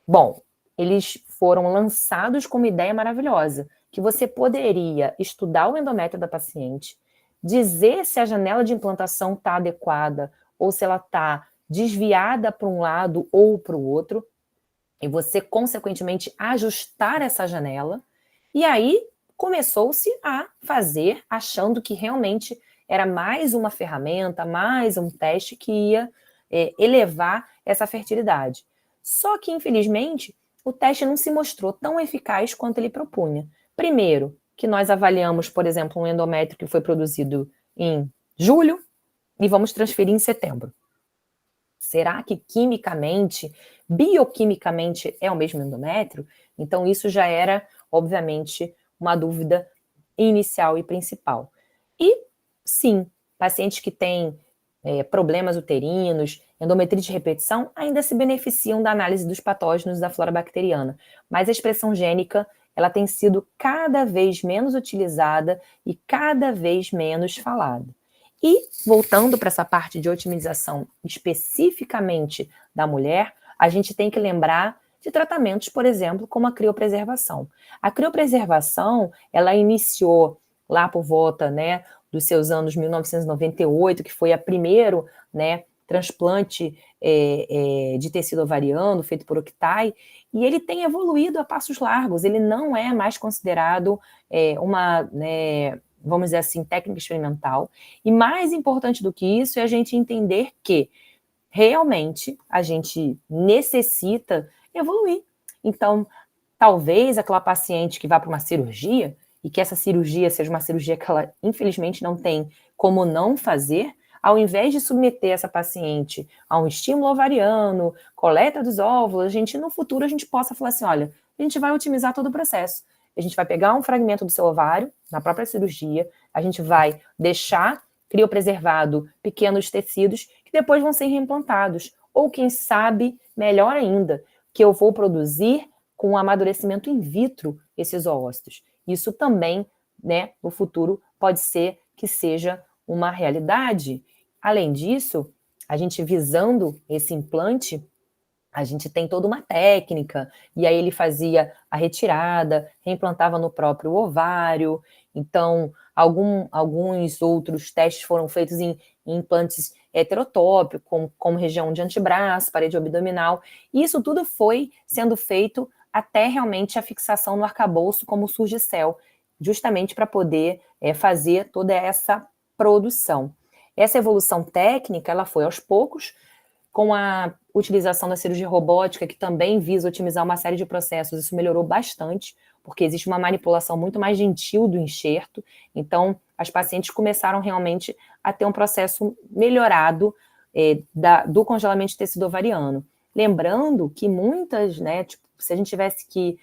Speaker 2: bom, eles foram lançados com uma ideia maravilhosa, que você poderia estudar o endométrio da paciente, dizer se a janela de implantação está adequada ou se ela está desviada para um lado ou para o outro, e você, consequentemente, ajustar essa janela. E aí, começou-se a fazer, achando que realmente era mais uma ferramenta, mais um teste que ia elevar essa fertilidade. Só que, infelizmente, o teste não se mostrou tão eficaz quanto ele propunha. Primeiro, que nós avaliamos, por exemplo, um endométrio que foi produzido em julho e vamos transferir em setembro. Será que quimicamente, bioquimicamente é o mesmo endométrio? Então isso já era, obviamente, uma dúvida inicial e principal. E sim, pacientes que têm problemas uterinos, endometrite de repetição, ainda se beneficiam da análise dos patógenos da flora bacteriana, mas a expressão gênica ela tem sido cada vez menos utilizada e cada vez menos falada. E, voltando para essa parte de otimização especificamente da mulher, a gente tem que lembrar de tratamentos, por exemplo, como a criopreservação. A criopreservação, ela iniciou lá por volta, né, dos seus anos 1998, que foi a primeiro, né, transplante de tecido ovariano feito por Octai, e ele tem evoluído a passos largos, ele não é mais considerado uma... vamos dizer assim, técnica experimental. E mais importante do que isso é a gente entender que realmente a gente necessita evoluir. Então, talvez aquela paciente que vá para uma cirurgia e que essa cirurgia seja uma cirurgia que ela, infelizmente, não tem como não fazer, ao invés de submeter essa paciente a um estímulo ovariano, coleta dos óvulos, no futuro a gente possa falar assim, olha, a gente vai otimizar todo o processo. A gente vai pegar um fragmento do seu ovário, na própria cirurgia, a gente vai deixar criopreservado pequenos tecidos que depois vão ser reimplantados. Ou, quem sabe, melhor ainda, que eu vou produzir com o amadurecimento in vitro esses oócitos. Isso também né, no futuro pode ser que seja uma realidade. Além disso, a gente visando esse implante, a gente tem toda uma técnica, e aí ele fazia a retirada, reimplantava no próprio ovário. Então, alguns outros testes foram feitos em implantes heterotópicos, como região de antebraço, parede abdominal. E isso tudo foi sendo feito até realmente a fixação no arcabouço como Surgicel, justamente para poder fazer toda essa produção. Essa evolução técnica, ela foi aos poucos, com a utilização da cirurgia robótica, que também visa otimizar uma série de processos, isso melhorou bastante, porque existe uma manipulação muito mais gentil do enxerto. Então, as pacientes começaram realmente a ter um processo melhorado do congelamento de tecido ovariano. Lembrando que muitas, né, tipo, se a gente tivesse que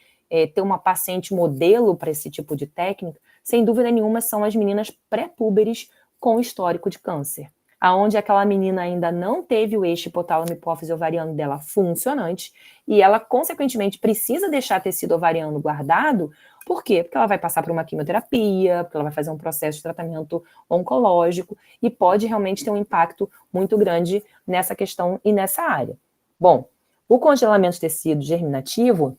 Speaker 2: ter uma paciente modelo para esse tipo de técnica, sem dúvida nenhuma são as meninas pré-púberes com histórico de câncer, aonde aquela menina ainda não teve o eixo hipotálamo-hipófise ovariano dela funcionante, e ela, consequentemente, precisa deixar tecido ovariano guardado. Por quê? Porque ela vai passar por uma quimioterapia, porque ela vai fazer um processo de tratamento oncológico, e pode realmente ter um impacto muito grande nessa questão e nessa área. Bom, o congelamento de tecido germinativo,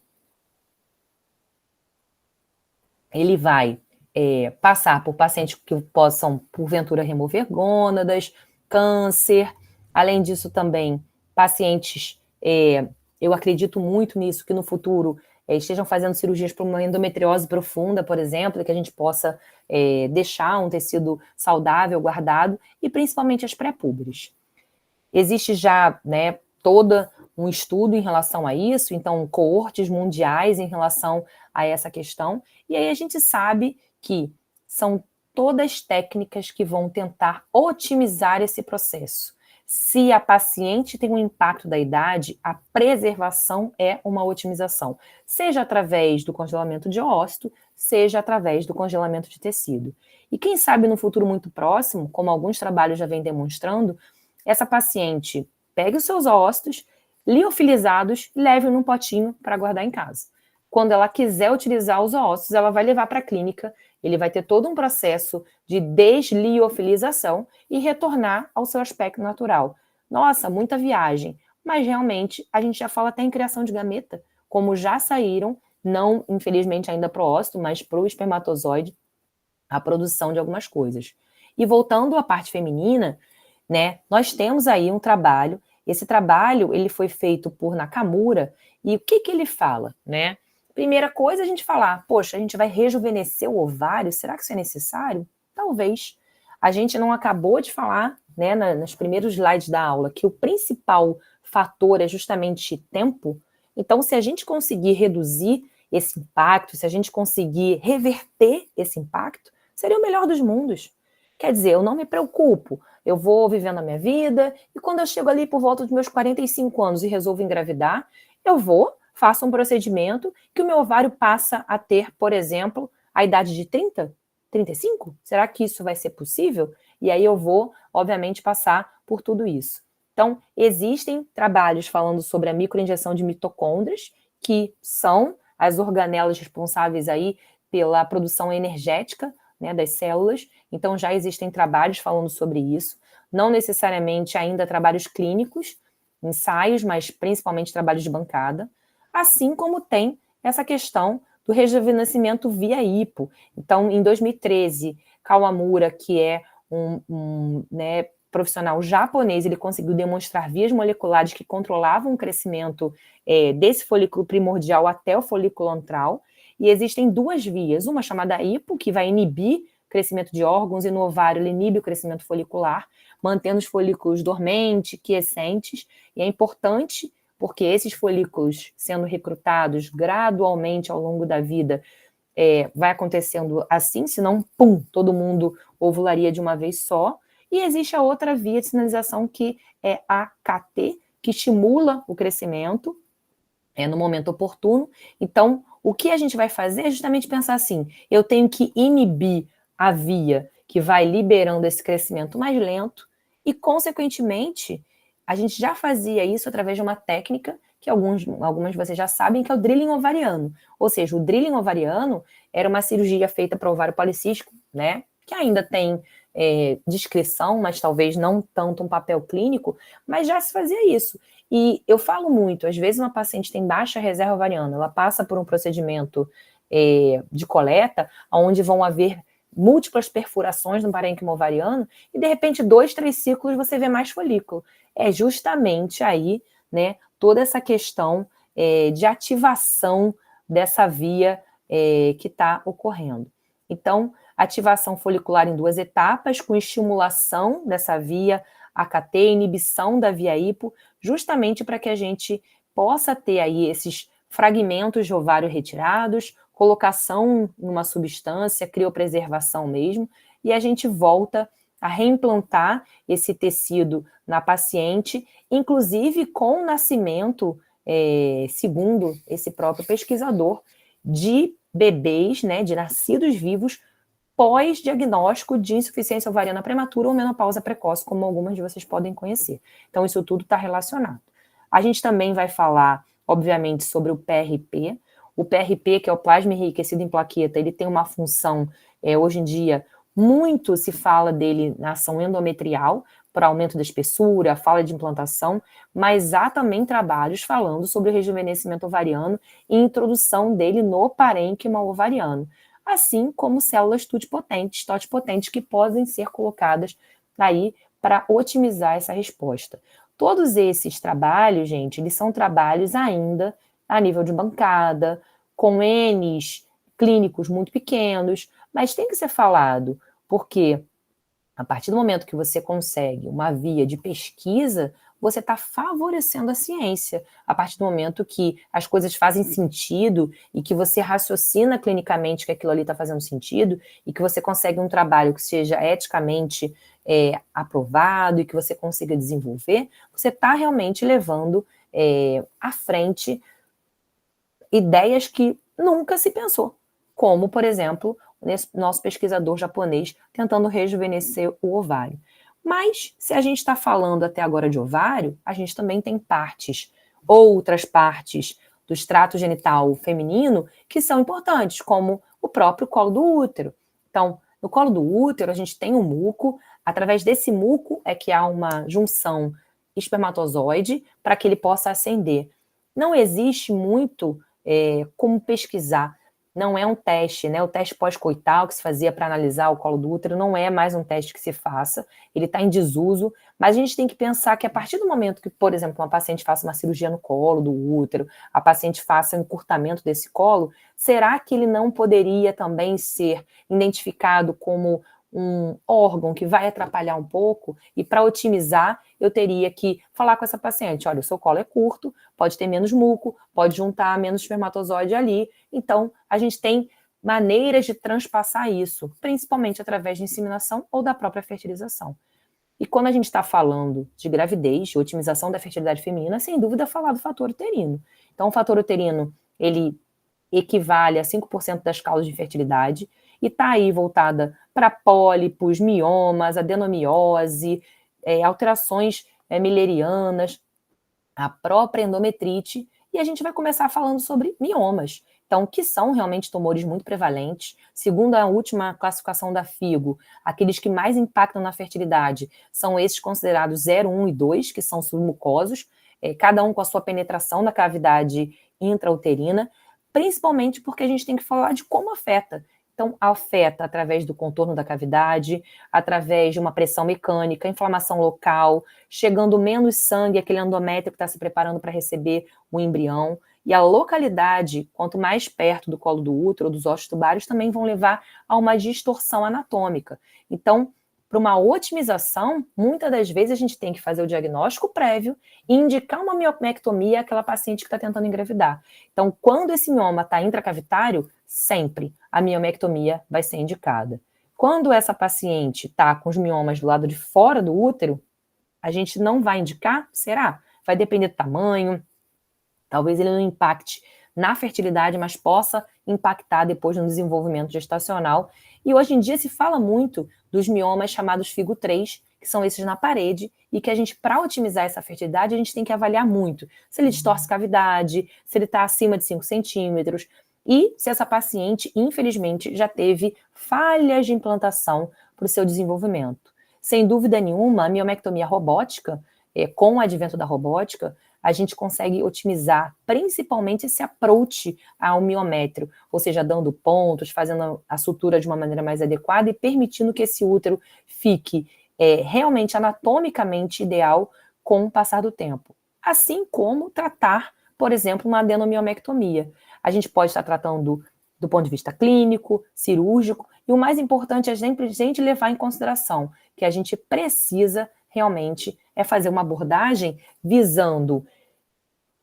Speaker 2: ele vai passar por pacientes que possam, porventura, remover gônadas, câncer. Além disso, também, pacientes, eu acredito muito nisso, que no futuro estejam fazendo cirurgias para uma endometriose profunda, por exemplo, que a gente possa deixar um tecido saudável, guardado, e principalmente as pré-púberes. Existe já, né, todo um estudo em relação a isso, então coortes mundiais em relação a essa questão, e aí a gente sabe que são todas técnicas que vão tentar otimizar esse processo. Se a paciente tem um impacto da idade, a preservação é uma otimização, seja através do congelamento de ósseo, seja através do congelamento de tecido. E quem sabe no futuro muito próximo, como alguns trabalhos já vêm demonstrando, essa paciente pegue os seus ósseos liofilizados e leve num potinho para guardar em casa. Quando ela quiser utilizar os ósseos, ela vai levar para a clínica, ele vai ter todo um processo de desliofilização e retornar ao seu aspecto natural. Nossa, muita viagem, mas realmente a gente já fala até em criação de gameta, como já saíram, não infelizmente ainda para o ósseo, mas para o espermatozoide, a produção de algumas coisas. E voltando à parte feminina, né, nós temos aí um trabalho, esse trabalho ele foi feito por Nakamura, e o que ele fala, né? Primeira coisa, a gente falar, poxa, a gente vai rejuvenescer o ovário, será que isso é necessário? Talvez. A gente não acabou de falar, né, nos primeiros slides da aula, que o principal fator é justamente tempo. Então, se a gente conseguir reduzir esse impacto, se a gente conseguir reverter esse impacto, seria o melhor dos mundos. Quer dizer, eu não me preocupo, eu vou vivendo a minha vida, e quando eu chego ali por volta dos meus 45 anos e resolvo engravidar, eu vou, faço um procedimento que o meu ovário passa a ter, por exemplo, a idade de 30, 35? Será que isso vai ser possível? E aí eu vou, obviamente, passar por tudo isso. Então, existem trabalhos falando sobre a microinjeção de mitocôndrias, que são as organelas responsáveis aí pela produção energética, né, das células. Então, já existem trabalhos falando sobre isso, não necessariamente ainda trabalhos clínicos, ensaios, mas principalmente trabalhos de bancada, assim como tem essa questão do rejuvenescimento via hipo. Então, em 2013, Kawamura, que é né, profissional japonês, ele conseguiu demonstrar vias moleculares que controlavam o crescimento desse folículo primordial até o folículo antral, e existem duas vias, uma chamada hipo, que vai inibir o crescimento de órgãos, e no ovário ele inibe o crescimento folicular, mantendo os folículos dormentes, quiescentes, e é importante porque esses folículos sendo recrutados gradualmente ao longo da vida, vai acontecendo assim, senão, pum, todo mundo ovularia de uma vez só. E existe a outra via de sinalização, que é a KT, que estimula o crescimento no momento oportuno. Então, o que a gente vai fazer é justamente pensar assim, eu tenho que inibir a via que vai liberando esse crescimento mais lento, e, consequentemente, a gente já fazia isso através de uma técnica que algumas de vocês já sabem, que é o drilling ovariano. Ou seja, o drilling ovariano era uma cirurgia feita para o ovário policístico, né? Que ainda tem discrição, mas talvez não tanto um papel clínico, mas já se fazia isso. E eu falo muito, às vezes uma paciente tem baixa reserva ovariana, ela passa por um procedimento de coleta, onde vão haver múltiplas perfurações no parênquima ovariano, e de repente 2, 3 ciclos você vê mais folículo. É justamente aí, né, toda essa questão de ativação dessa via que está ocorrendo. Então, ativação folicular em 2 etapas, com estimulação dessa via AKT, inibição da via hipo, justamente para que a gente possa ter aí esses fragmentos de ovário retirados, colocação em uma substância, criopreservação mesmo, e a gente volta a reimplantar esse tecido na paciente, inclusive com o nascimento, segundo esse próprio pesquisador, de bebês, né, de nascidos vivos, pós-diagnóstico de insuficiência ovariana prematura ou menopausa precoce, como algumas de vocês podem conhecer. Então, isso tudo está relacionado. A gente também vai falar, obviamente, sobre o PRP. O PRP, que é o plasma enriquecido em plaqueta, ele tem uma função, hoje em dia, muito se fala dele na ação endometrial, para aumento da espessura, fala de implantação, mas há também trabalhos falando sobre o rejuvenescimento ovariano e introdução dele no parênquima ovariano, assim como células totipotentes, que podem ser colocadas aí para otimizar essa resposta. Todos esses trabalhos, gente, eles são trabalhos ainda a nível de bancada, com Ns clínicos muito pequenos, mas tem que ser falado, porque a partir do momento que você consegue uma via de pesquisa, você está favorecendo a ciência. A partir do momento que as coisas fazem sentido e que você raciocina clinicamente que aquilo ali está fazendo sentido e que você consegue um trabalho que seja eticamente aprovado e que você consiga desenvolver, você está realmente levando à frente ideias que nunca se pensou, como, por exemplo, nosso pesquisador japonês tentando rejuvenescer o ovário. Mas, se a gente está falando até agora de ovário, a gente também tem outras partes do extrato genital feminino que são importantes, como o próprio colo do útero. Então, no colo do útero, a gente tem um muco, através desse muco é que há uma junção espermatozoide para que ele possa ascender. Não existe muito como pesquisar. Não é um teste, né? O teste pós-coital que se fazia para analisar o colo do útero não é mais um teste que se faça, ele está em desuso, mas a gente tem que pensar que a partir do momento que, por exemplo, uma paciente faça uma cirurgia no colo do útero, a paciente faça um encurtamento desse colo, será que ele não poderia também ser identificado como um órgão que vai atrapalhar um pouco? E para otimizar, eu teria que falar com essa paciente, olha, o seu colo é curto, pode ter menos muco, pode juntar menos espermatozoide ali, então a gente tem maneiras de transpassar isso, principalmente através de inseminação ou da própria fertilização. E quando a gente está falando de gravidez, de otimização da fertilidade feminina, sem dúvida falar do fator uterino. Então o fator uterino, ele equivale a 5% das causas de infertilidade e está aí voltada para pólipos, miomas, adenomiose, alterações milerianas, a própria endometrite, e a gente vai começar falando sobre miomas, então, que são realmente tumores muito prevalentes. Segundo a última classificação da FIGO, aqueles que mais impactam na fertilidade são esses considerados 0, 1 e 2, que são submucosos, cada um com a sua penetração na cavidade intrauterina, principalmente porque a gente tem que falar de como afeta. Então, afeta através do contorno da cavidade, através de uma pressão mecânica, inflamação local, chegando menos sangue àquele endométrio que está se preparando para receber o embrião. E a localidade, quanto mais perto do colo do útero ou dos ossos tubários, também vão levar a uma distorção anatômica. Então, para uma otimização, muitas das vezes a gente tem que fazer o diagnóstico prévio e indicar uma miomectomia àquela paciente que está tentando engravidar. Então, quando esse mioma está intracavitário, sempre a miomectomia vai ser indicada. Quando essa paciente está com os miomas do lado de fora do útero, a gente não vai indicar? Será? Vai depender do tamanho, talvez ele não impacte na fertilidade, mas possa impactar depois no desenvolvimento gestacional. E hoje em dia se fala muito dos miomas chamados FIGO 3, que são esses na parede, e que a gente, para otimizar essa fertilidade, a gente tem que avaliar muito. Se ele distorce cavidade, se ele está acima de 5 centímetros, e se essa paciente, infelizmente, já teve falhas de implantação para o seu desenvolvimento. Sem dúvida nenhuma, a miomectomia robótica, com o advento da robótica, a gente consegue otimizar principalmente esse approach ao miométrio, ou seja, dando pontos, fazendo a sutura de uma maneira mais adequada e permitindo que esse útero fique realmente anatomicamente ideal com o passar do tempo. Assim como tratar, por exemplo, uma adenomiomectomia. A gente pode estar tratando do ponto de vista clínico, cirúrgico, e o mais importante é sempre a gente levar em consideração que a gente precisa realmente fazer uma abordagem visando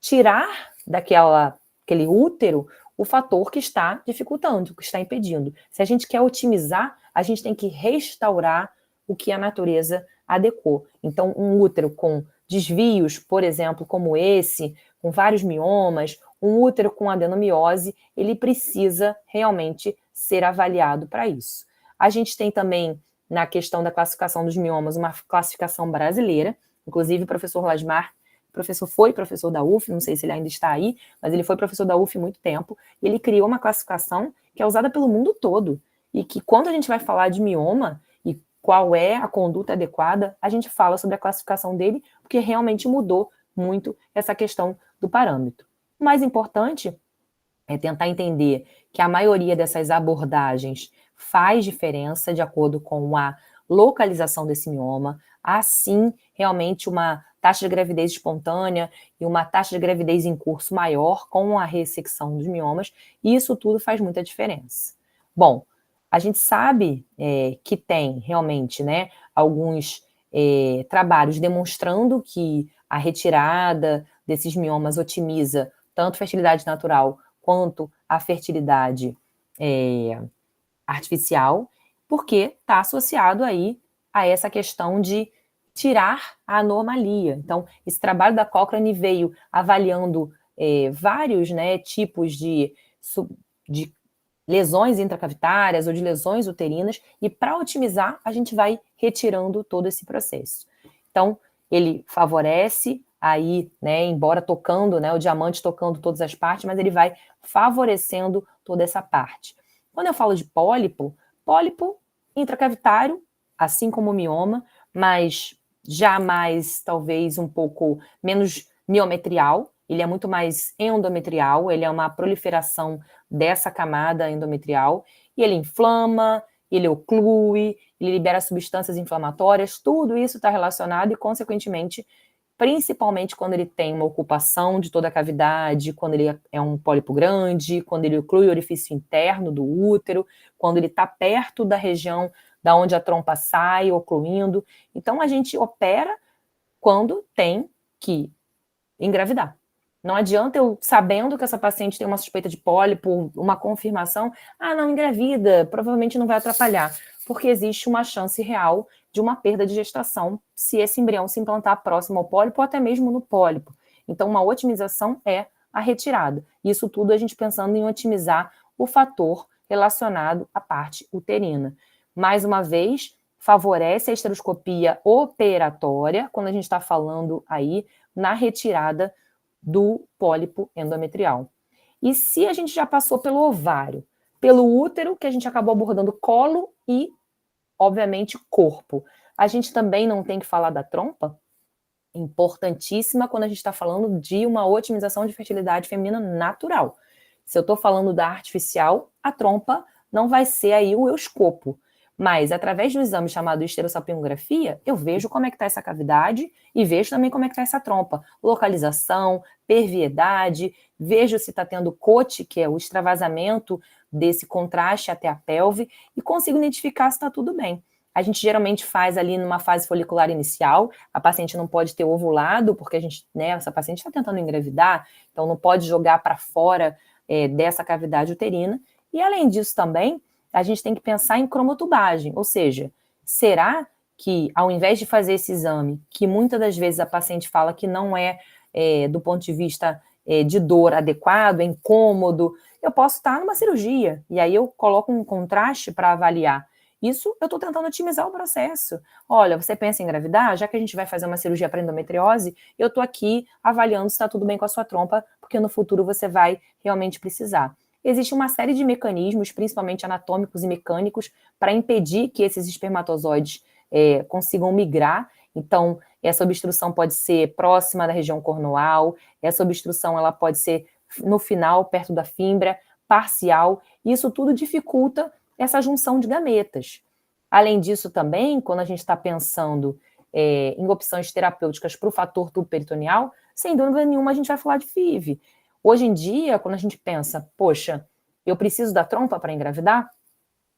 Speaker 2: tirar daquele útero o fator que está dificultando, que está impedindo. Se a gente quer otimizar, a gente tem que restaurar o que a natureza adequou. Então, um útero com desvios, por exemplo, como esse, com vários miomas, um útero com adenomiose, ele precisa realmente ser avaliado para isso. A gente tem também, na questão da classificação dos miomas, uma classificação brasileira, inclusive o professor Lasmar, foi professor da UF, não sei se ele ainda está aí, mas ele foi professor da UF há muito tempo, e ele criou uma classificação que é usada pelo mundo todo, e que quando a gente vai falar de mioma, e qual é a conduta adequada, a gente fala sobre a classificação dele, porque realmente mudou muito essa questão do parâmetro. O mais importante é tentar entender que a maioria dessas abordagens faz diferença de acordo com a localização desse mioma, há sim realmente uma taxa de gravidez espontânea e uma taxa de gravidez em curso maior com a ressecção dos miomas, e isso tudo faz muita diferença. Bom, a gente sabe que tem realmente alguns trabalhos demonstrando que a retirada desses miomas otimiza tanto a fertilidade natural quanto a fertilidade artificial, porque está associado aí a essa questão de tirar a anomalia. Então, esse trabalho da Cochrane veio avaliando vários tipos de lesões intracavitárias ou de lesões uterinas, e para otimizar, a gente vai retirando todo esse processo. Então, ele favorece aí, embora tocando, o diamante tocando todas as partes, mas ele vai favorecendo toda essa parte. Quando eu falo de pólipo intracavitário, assim como o mioma, mas já mais, talvez, um pouco menos miometrial, ele é muito mais endometrial, ele é uma proliferação dessa camada endometrial, e ele inflama, ele oclui, ele libera substâncias inflamatórias, tudo isso está relacionado e, consequentemente, principalmente quando ele tem uma ocupação de toda a cavidade, quando ele é um pólipo grande, quando ele oclui o orifício interno do útero, quando ele está perto da região da onde a trompa sai, ocluindo. Então, a gente opera quando tem que engravidar. Não adianta eu, sabendo que essa paciente tem uma suspeita de pólipo, uma confirmação, não engravida, provavelmente não vai atrapalhar, porque existe uma chance real de uma perda de gestação se esse embrião se implantar próximo ao pólipo ou até mesmo no pólipo. Então, uma otimização é a retirada. Isso tudo a gente pensando em otimizar o fator relacionado à parte uterina. Mais uma vez, favorece a esteroscopia operatória, quando a gente está falando aí na retirada do pólipo endometrial. E se a gente já passou pelo ovário, pelo útero, que a gente acabou abordando colo e, obviamente, corpo, a gente também não tem que falar da trompa? Importantíssima quando a gente está falando de uma otimização de fertilidade feminina natural. Se eu estou falando da artificial, a trompa não vai ser aí o escopo. Mas, através de um exame chamado esterossalpingografia, eu vejo como é que está essa cavidade e vejo também como é que está essa trompa. Localização, perviedade, vejo se está tendo cote, que é o extravasamento desse contraste até a pelve, e consigo identificar se está tudo bem. A gente geralmente faz ali numa fase folicular inicial, a paciente não pode ter ovulado, porque essa paciente está tentando engravidar, então não pode jogar para fora dessa cavidade uterina. E, além disso também, a gente tem que pensar em cromotubagem, ou seja, será que ao invés de fazer esse exame, que muitas das vezes a paciente fala que não do ponto de vista de dor adequado, é incômodo, eu posso estar numa cirurgia, e aí eu coloco um contraste para avaliar. Isso eu estou tentando otimizar o processo. Olha, você pensa em engravidar? Já que a gente vai fazer uma cirurgia para endometriose, eu estou aqui avaliando se está tudo bem com a sua trompa, porque no futuro você vai realmente precisar. Existe uma série de mecanismos, principalmente anatômicos e mecânicos, para impedir que esses espermatozoides consigam migrar. Então, essa obstrução pode ser próxima da região cornual, essa obstrução ela pode ser no final, perto da fímbria, parcial. Isso tudo dificulta essa junção de gametas. Além disso, também, quando a gente está pensando em opções terapêuticas para o fator tubo peritoneal, sem dúvida nenhuma a gente vai falar de FIV. Hoje em dia, quando a gente pensa, poxa, eu preciso da trompa para engravidar?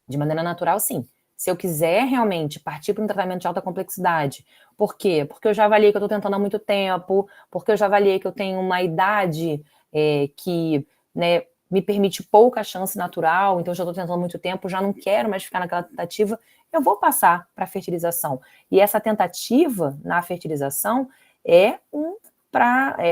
Speaker 2: De maneira natural, sim. Se eu quiser realmente partir para um tratamento de alta complexidade, por quê? Porque eu já avaliei que eu estou tentando há muito tempo, porque eu já avaliei que eu tenho uma idade que, né, me permite pouca chance natural, então eu já estou tentando há muito tempo, já não quero mais ficar naquela tentativa, eu vou passar para a fertilização. E essa tentativa na fertilização é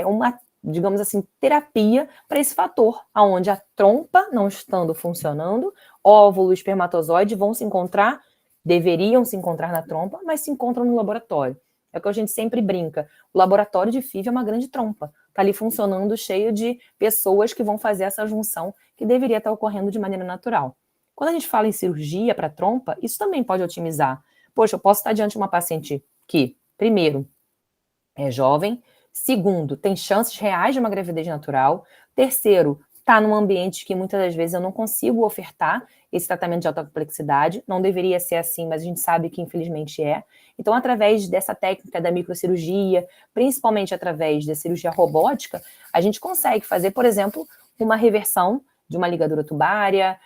Speaker 2: uma, digamos assim, terapia para esse fator, onde a trompa não estando funcionando, óvulo e espermatozoide vão se encontrar, deveriam se encontrar na trompa, mas se encontram no laboratório. É o que a gente sempre brinca. O laboratório de FIV é uma grande trompa. Está ali funcionando cheio de pessoas que vão fazer essa junção que deveria estar ocorrendo de maneira natural. Quando a gente fala em cirurgia para trompa, isso também pode otimizar. Poxa, eu posso estar diante de uma paciente que, primeiro, é jovem, segundo, tem chances reais de uma gravidez natural, terceiro, está num ambiente que muitas das vezes eu não consigo ofertar esse tratamento de alta complexidade, não deveria ser assim, mas a gente sabe que infelizmente é. Então, através dessa técnica da microcirurgia, principalmente através da cirurgia robótica, a gente consegue fazer, por exemplo, uma reversão de uma ligadura tubária,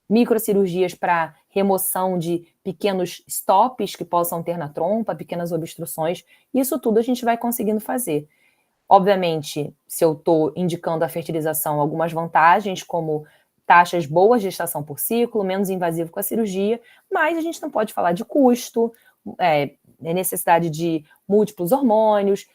Speaker 2: microcirurgias para remoção de pequenos stops que possam ter na trompa, pequenas obstruções, isso tudo a gente vai conseguindo fazer. Obviamente, se eu estou indicando a fertilização, algumas vantagens, como taxas boas de gestação por ciclo, menos invasivo com a cirurgia, mas a gente não pode falar de custo, necessidade de múltiplos hormônios,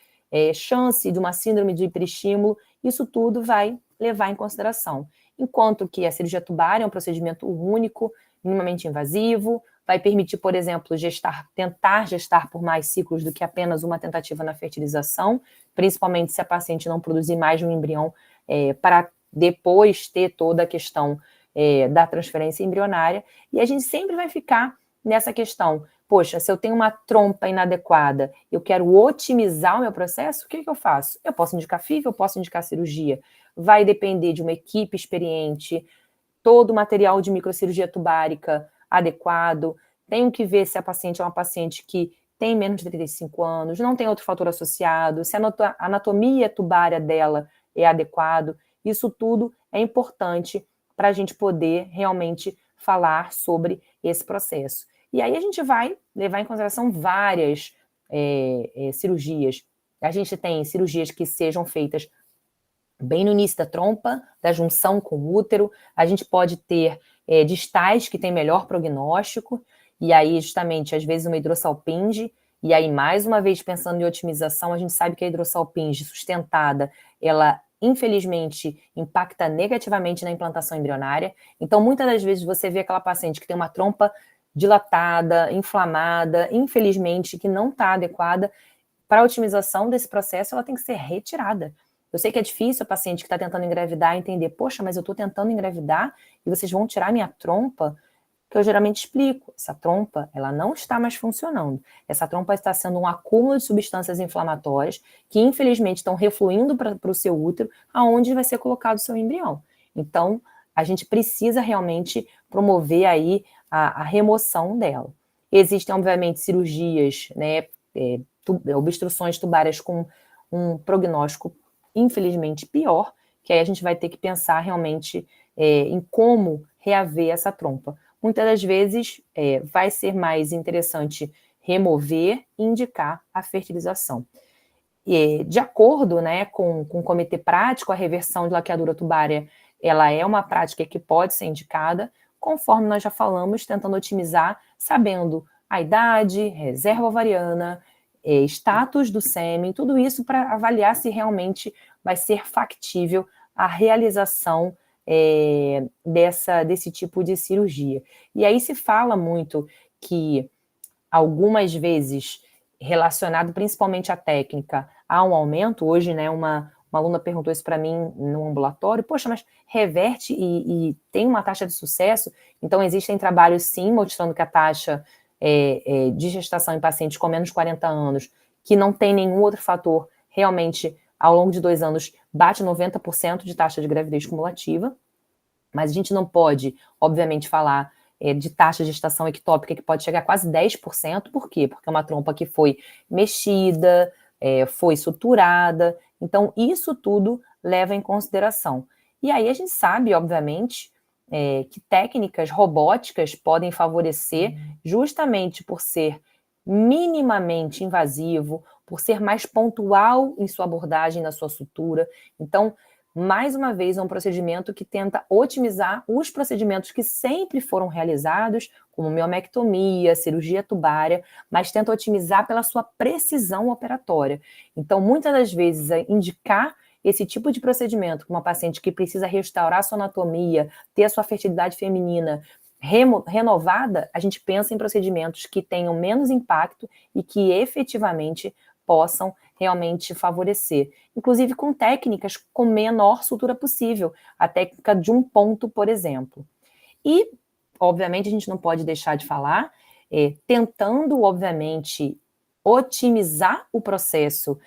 Speaker 2: chance de uma síndrome de hiperestímulo, isso tudo vai levar em consideração. Enquanto que a cirurgia tubária é um procedimento único, minimamente invasivo, vai permitir, por exemplo, tentar gestar por mais ciclos do que apenas uma tentativa na fertilização, principalmente se a paciente não produzir mais de um embrião, para depois ter toda a questão da transferência embrionária. E a gente sempre vai ficar nessa questão, poxa, se eu tenho uma trompa inadequada, eu quero otimizar o meu processo, o que eu faço? Eu posso indicar FIV, eu posso indicar cirurgia. Vai depender de uma equipe experiente, todo o material de microcirurgia tubárica adequado, tenho que ver se a paciente é uma paciente que tem menos de 35 anos, não tem outro fator associado, se a anatomia tubária dela é adequado, isso tudo é importante para a gente poder realmente falar sobre esse processo. E aí a gente vai levar em consideração várias cirurgias. A gente tem cirurgias que sejam feitas bem no início da trompa, da junção com o útero, a gente pode ter distais que têm melhor prognóstico, e aí justamente às vezes uma hidrossalpinge, e aí mais uma vez pensando em otimização, a gente sabe que a hidrossalpinge sustentada, ela infelizmente impacta negativamente na implantação embrionária, então muitas das vezes você vê aquela paciente que tem uma trompa dilatada, inflamada, infelizmente que não está adequada, para a otimização desse processo ela tem que ser retirada. Eu sei que é difícil a paciente que está tentando engravidar entender, poxa, mas eu estou tentando engravidar e vocês vão tirar minha trompa, que eu geralmente explico, essa trompa, ela não está mais funcionando. Essa trompa está sendo um acúmulo de substâncias inflamatórias que, infelizmente, estão refluindo para o seu útero, aonde vai ser colocado o seu embrião. Então, a gente precisa realmente promover aí a remoção dela. Existem, obviamente, cirurgias, né, obstruções tubárias com um prognóstico infelizmente pior, que aí a gente vai ter que pensar realmente em como reaver essa trompa. Muitas das vezes vai ser mais interessante remover e indicar a fertilização. E, de acordo, né, com o comitê prático, a reversão de laqueadura tubária ela é uma prática que pode ser indicada, conforme nós já falamos, tentando otimizar, sabendo a idade, reserva ovariana, status do sêmen, tudo isso para avaliar se realmente vai ser factível a realização desse tipo de cirurgia. E aí se fala muito que algumas vezes, relacionado principalmente à técnica, há um aumento. Hoje, né, uma aluna perguntou isso para mim no ambulatório, poxa, mas reverte e tem uma taxa de sucesso? Então, existem trabalhos, sim, mostrando que a taxa de gestação em pacientes com menos de 40 anos, que não tem nenhum outro fator, realmente, ao longo de 2 anos, bate 90% de taxa de gravidez cumulativa, mas a gente não pode, obviamente, falar de taxa de gestação ectópica que pode chegar a quase 10%. Por quê? Porque é uma trompa que foi mexida, foi suturada. Então, isso tudo leva em consideração. E aí a gente sabe, obviamente, que técnicas robóticas podem favorecer justamente por ser minimamente invasivo, por ser mais pontual em sua abordagem, na sua sutura. Então, mais uma vez, é um procedimento que tenta otimizar os procedimentos que sempre foram realizados, como miomectomia, cirurgia tubária, mas tenta otimizar pela sua precisão operatória. Então, muitas das vezes, indicar esse tipo de procedimento para uma paciente que precisa restaurar a sua anatomia, ter a sua fertilidade feminina renovada, a gente pensa em procedimentos que tenham menos impacto e que efetivamente possam realmente favorecer, inclusive com técnicas com menor sutura possível, a técnica de um ponto, por exemplo. E, obviamente, a gente não pode deixar de falar, tentando, obviamente, otimizar o processo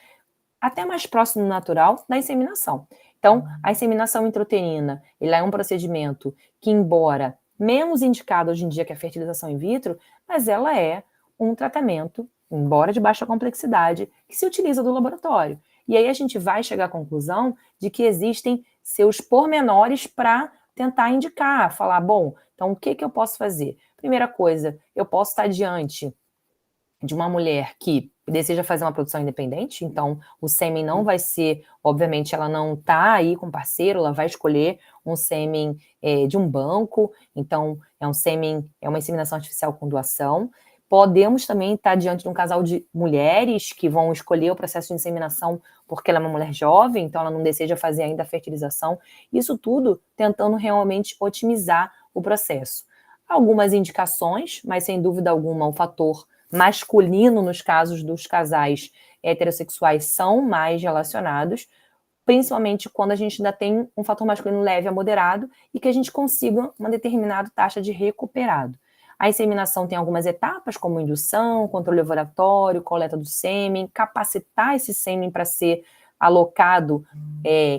Speaker 2: até mais próximo do natural da inseminação. Então, a inseminação intrauterina, ela é um procedimento que, embora menos indicado hoje em dia que a fertilização in vitro, mas ela é um tratamento, embora de baixa complexidade, que se utiliza do laboratório. E aí a gente vai chegar à conclusão de que existem seus pormenores para tentar indicar, falar, bom, então o que eu posso fazer? Primeira coisa, eu posso estar diante de uma mulher que deseja fazer uma produção independente, então o sêmen não vai ser, obviamente, ela não está aí com parceiro, ela vai escolher um sêmen de um banco, então é um sêmen, é uma inseminação artificial com doação. Podemos também estar diante de um casal de mulheres que vão escolher o processo de inseminação porque ela é uma mulher jovem, então ela não deseja fazer ainda a fertilização. Isso tudo tentando realmente otimizar o processo. Algumas indicações, mas sem dúvida alguma o fator masculino nos casos dos casais heterossexuais são mais relacionados, principalmente quando a gente ainda tem um fator masculino leve a moderado e que a gente consiga uma determinada taxa de recuperado. A inseminação tem algumas etapas, como indução, controle ovulatório, coleta do sêmen, capacitar esse sêmen para ser alocado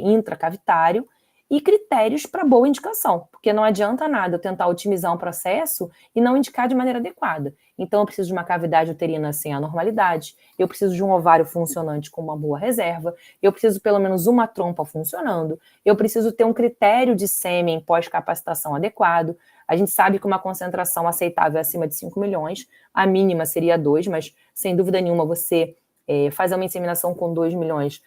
Speaker 2: intracavitário, e critérios para boa indicação, porque não adianta nada eu tentar otimizar um processo e não indicar de maneira adequada. Então, eu preciso de uma cavidade uterina sem anormalidade, eu preciso de um ovário funcionante com uma boa reserva, eu preciso pelo menos uma trompa funcionando, eu preciso ter um critério de sêmen pós-capacitação adequado. A gente sabe que uma concentração aceitável é acima de 5 milhões, a mínima seria 2, mas sem dúvida nenhuma você fazer uma inseminação com 2 milhões,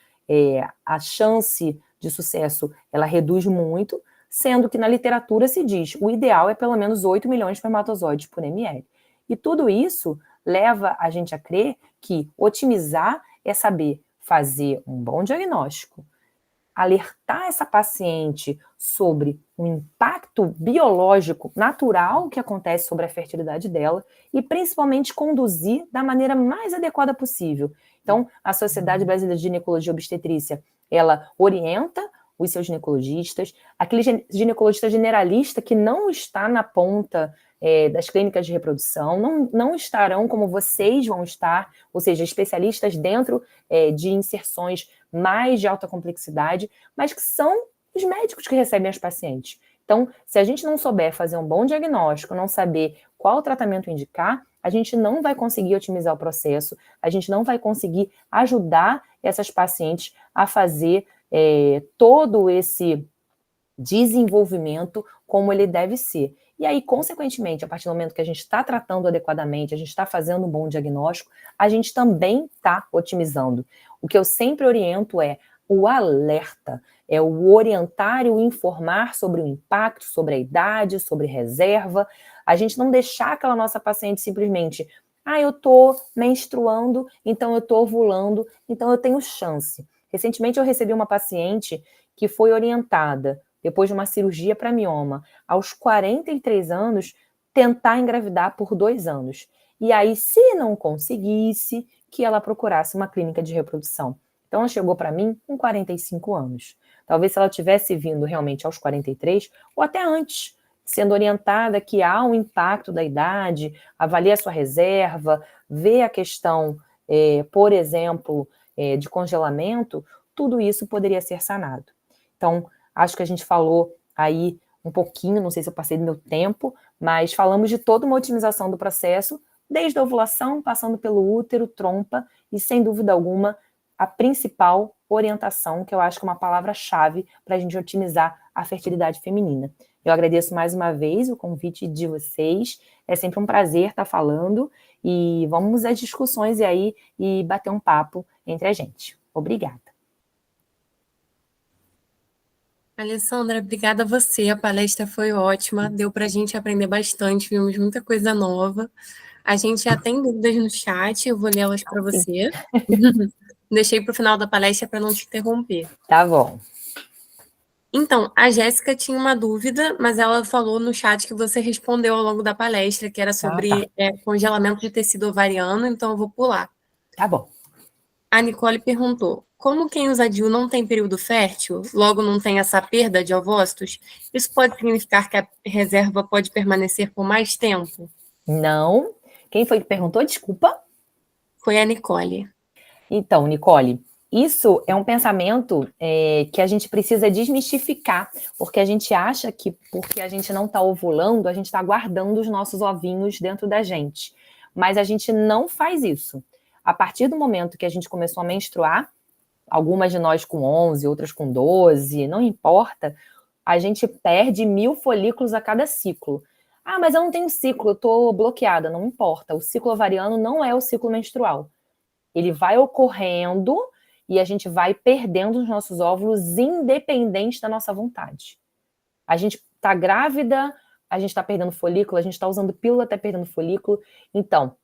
Speaker 2: a chance de sucesso, ela reduz muito, sendo que na literatura se diz o ideal é pelo menos 8 milhões de espermatozoides por ml. E tudo isso leva a gente a crer que otimizar é saber fazer um bom diagnóstico, alertar essa paciente sobre o impacto biológico natural que acontece sobre a fertilidade dela e principalmente conduzir da maneira mais adequada possível. Então, a Sociedade Brasileira de Ginecologia e Obstetrícia, ela orienta os seus ginecologistas, aquele ginecologista generalista que não está na ponta das clínicas de reprodução, não estarão como vocês vão estar, ou seja, especialistas dentro de inserções mais de alta complexidade, mas que são os médicos que recebem as pacientes. Então, se a gente não souber fazer um bom diagnóstico, não saber qual tratamento indicar, a gente não vai conseguir otimizar o processo, a gente não vai conseguir ajudar essas pacientes a fazer todo esse desenvolvimento como ele deve ser. E aí, consequentemente, a partir do momento que a gente está tratando adequadamente, a gente está fazendo um bom diagnóstico, a gente também está otimizando. O que eu sempre oriento é o alerta, é o orientar e o informar sobre o impacto, sobre a idade, sobre reserva. A gente não deixar aquela nossa paciente simplesmente, eu estou menstruando, então eu estou ovulando, então eu tenho chance. Recentemente eu recebi uma paciente que foi orientada, depois de uma cirurgia para mioma, aos 43 anos, tentar engravidar por 2 anos. E aí, se não conseguisse, que ela procurasse uma clínica de reprodução. Então, ela chegou para mim com 45 anos. Talvez se ela tivesse vindo realmente aos 43, ou até antes, sendo orientada que há um impacto da idade, avalie a sua reserva, vê a questão, por exemplo, de congelamento, tudo isso poderia ser sanado. Então, acho que a gente falou aí um pouquinho, não sei se eu passei do meu tempo, mas falamos de toda uma otimização do processo, desde a ovulação, passando pelo útero, trompa, e sem dúvida alguma, a principal orientação, que eu acho que é uma palavra-chave para a gente otimizar a fertilidade feminina. Eu agradeço mais uma vez o convite de vocês, é sempre um prazer estar falando, e vamos às discussões aí e bater um papo entre a gente. Obrigada.
Speaker 1: Alessandra, obrigada a você, a palestra foi ótima, deu para a gente aprender bastante, vimos muita coisa nova. A gente já tem dúvidas no chat, eu vou lê-las para você. Deixei para o final da palestra para não te interromper.
Speaker 2: Tá bom.
Speaker 1: Então, a Jéssica tinha uma dúvida, mas ela falou no chat que você respondeu ao longo da palestra, que era sobre congelamento de tecido ovariano, então eu vou pular.
Speaker 2: Tá bom.
Speaker 1: A Nicole perguntou, como quem usa DIU não tem período fértil, logo não tem essa perda de ovócitos, isso pode significar que a reserva pode permanecer por mais tempo?
Speaker 2: Não. Quem foi que perguntou? Desculpa.
Speaker 1: Foi a Nicole.
Speaker 2: Então, Nicole, isso é um pensamento que a gente precisa desmistificar, porque a gente acha que porque a gente não está ovulando, a gente está guardando os nossos ovinhos dentro da gente. Mas a gente não faz isso. A partir do momento que a gente começou a menstruar, algumas de nós com 11, outras com 12, não importa, a gente perde 1000 folículos a cada ciclo. Ah, mas eu não tenho ciclo, eu estou bloqueada. Não importa, o ciclo ovariano não é o ciclo menstrual. Ele vai ocorrendo e a gente vai perdendo os nossos óvulos independente da nossa vontade. A gente está grávida, a gente está perdendo folículo, a gente está usando pílula, está perdendo folículo. Então,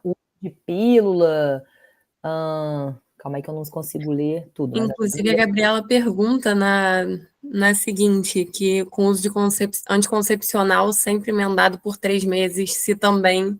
Speaker 2: o uso de pílula... calma aí que eu não consigo ler tudo.
Speaker 1: Inclusive, a Gabriela pergunta na seguinte, que com o uso de anticoncepcional sempre emendado por 3 meses, se também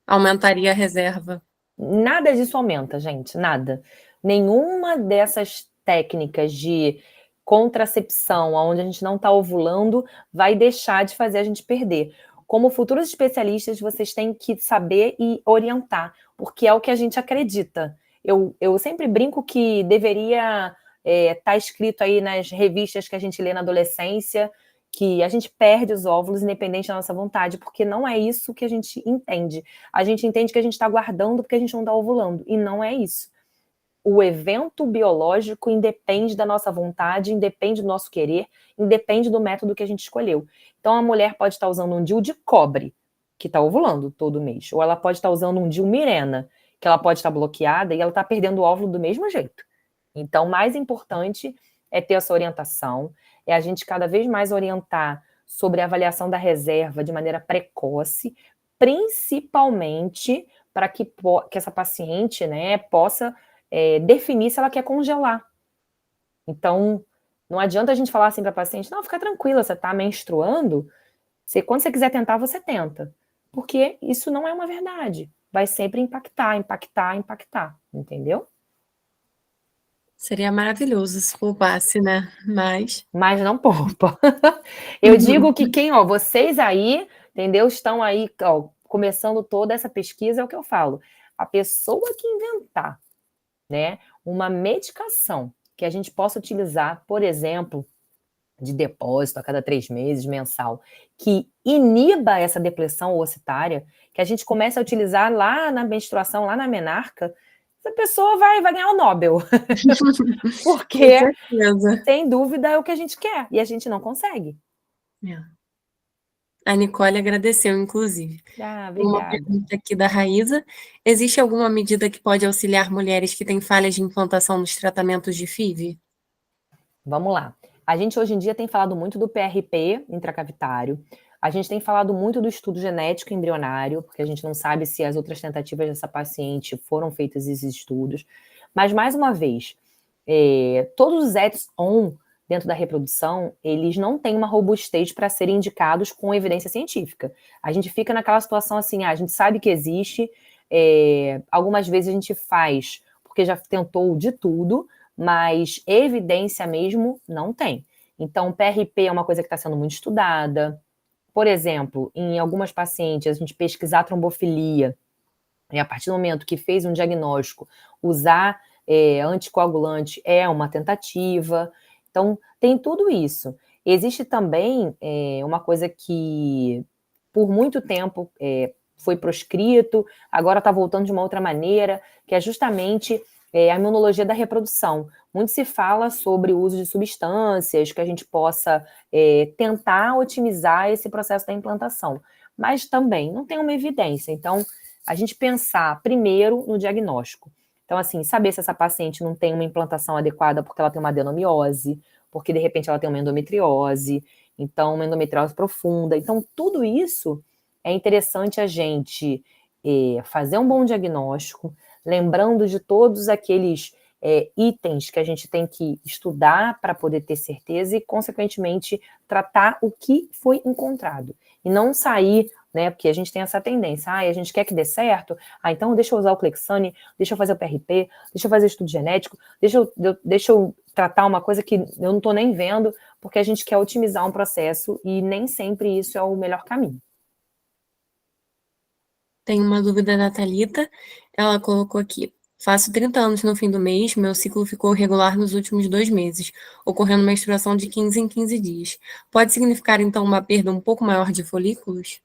Speaker 1: aumentaria a reserva.
Speaker 2: Nada disso aumenta, gente, nada. Nenhuma dessas técnicas de contracepção, onde a gente não está ovulando, vai deixar de fazer a gente perder. Como futuros especialistas, vocês têm que saber e orientar, porque é o que a gente acredita. Eu sempre brinco que deveria estar escrito aí nas revistas que a gente lê na adolescência, que a gente perde os óvulos independente da nossa vontade, porque não é isso que a gente entende. A gente entende que a gente está guardando porque a gente não está ovulando, e não é isso. O evento biológico independe da nossa vontade, independe do nosso querer, independe do método que a gente escolheu. Então, a mulher pode estar usando um DIU de cobre, que está ovulando todo mês, ou ela pode estar usando um DIU Mirena, que ela pode estar bloqueada e ela está perdendo o óvulo do mesmo jeito. Então, o mais importante é ter essa orientação, é a gente cada vez mais orientar sobre a avaliação da reserva de maneira precoce, principalmente para que essa paciente, né, possa definir se ela quer congelar. Então, não adianta a gente falar assim para a paciente, não, fica tranquila, você está menstruando, quando você quiser tentar, você tenta. Porque isso não é uma verdade. Vai sempre impactar, entendeu?
Speaker 1: Seria maravilhoso se poupasse, né? Mas
Speaker 2: não poupa. Eu digo que vocês aí, entendeu? Estão aí, começando toda essa pesquisa, é o que eu falo. A pessoa que inventar, né, uma medicação que a gente possa utilizar, por exemplo, de depósito a cada 3 meses, mensal, que iniba essa depressão oocytária, que a gente comece a utilizar lá na menstruação, lá na menarca, essa pessoa vai ganhar o Nobel. Porque, sem dúvida, é o que a gente quer, e a gente não consegue.
Speaker 1: A Nicole agradeceu, inclusive.
Speaker 2: Obrigada.
Speaker 1: Uma pergunta aqui da Raíza. Existe alguma medida que pode auxiliar mulheres que têm falhas de implantação nos tratamentos de FIV?
Speaker 2: Vamos lá. A gente hoje em dia tem falado muito do PRP intracavitário, a gente tem falado muito do estudo genético embrionário, porque a gente não sabe se as outras tentativas dessa paciente foram feitas esses estudos, Mas, mais uma vez, todos os add-on dentro da reprodução, eles não têm uma robustez para serem indicados com evidência científica. A gente fica naquela situação assim, a gente sabe que existe, algumas vezes a gente faz porque já tentou de tudo, mas evidência mesmo não tem. Então, PRP é uma coisa que está sendo muito estudada. Por exemplo, em algumas pacientes, a gente pesquisar trombofilia, e a partir do momento que fez um diagnóstico, usar anticoagulante é uma tentativa. Então, tem tudo isso. Existe também uma coisa que, por muito tempo, foi proscrito, agora está voltando de uma outra maneira, que é justamente a imunologia da reprodução. Muito se fala sobre o uso de substâncias que a gente possa tentar otimizar esse processo da implantação, mas também não tem uma evidência. Então, a gente pensar primeiro no diagnóstico. Então, assim, saber se essa paciente não tem uma implantação adequada porque ela tem uma adenomiose, porque de repente ela tem uma endometriose, então uma endometriose profunda. Então, tudo isso é interessante a gente fazer um bom diagnóstico, lembrando de todos aqueles itens que a gente tem que estudar para poder ter certeza e, consequentemente, tratar o que foi encontrado. E não sair, né, porque a gente tem essa tendência, a gente quer que dê certo, então deixa eu usar o Clexane, deixa eu fazer o PRP, deixa eu fazer estudo genético, deixa eu tratar uma coisa que eu não estou nem vendo, porque a gente quer otimizar um processo e nem sempre isso é o melhor caminho.
Speaker 1: Tem uma dúvida da Thalita, ela colocou aqui: faço 30 anos no fim do mês, meu ciclo ficou regular nos últimos 2 meses, ocorrendo menstruação de 15 em 15 dias. Pode significar, então, uma perda um pouco maior de folículos?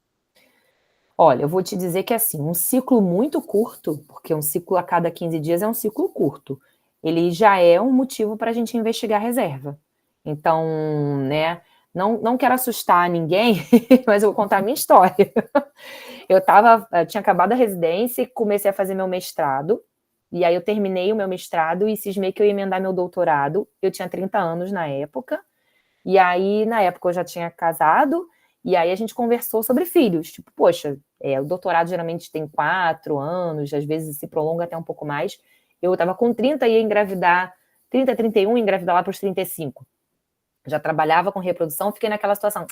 Speaker 2: Olha, eu vou te dizer que, assim, um ciclo muito curto, porque um ciclo a cada 15 dias é um ciclo curto, ele já é um motivo para a gente investigar reserva. Então, né, não quero assustar ninguém, mas eu vou contar a minha história. Eu tinha acabado a residência e comecei a fazer meu mestrado, e aí eu terminei o meu mestrado e cismei que eu ia emendar meu doutorado. Eu tinha 30 anos na época, e aí, na época, eu já tinha casado, e aí a gente conversou sobre filhos. Tipo, poxa, o doutorado geralmente tem 4 anos, às vezes se prolonga até um pouco mais. Eu estava com 30 e ia engravidar, 30, 31, engravidar lá para os 35. Já trabalhava com reprodução, fiquei naquela situação,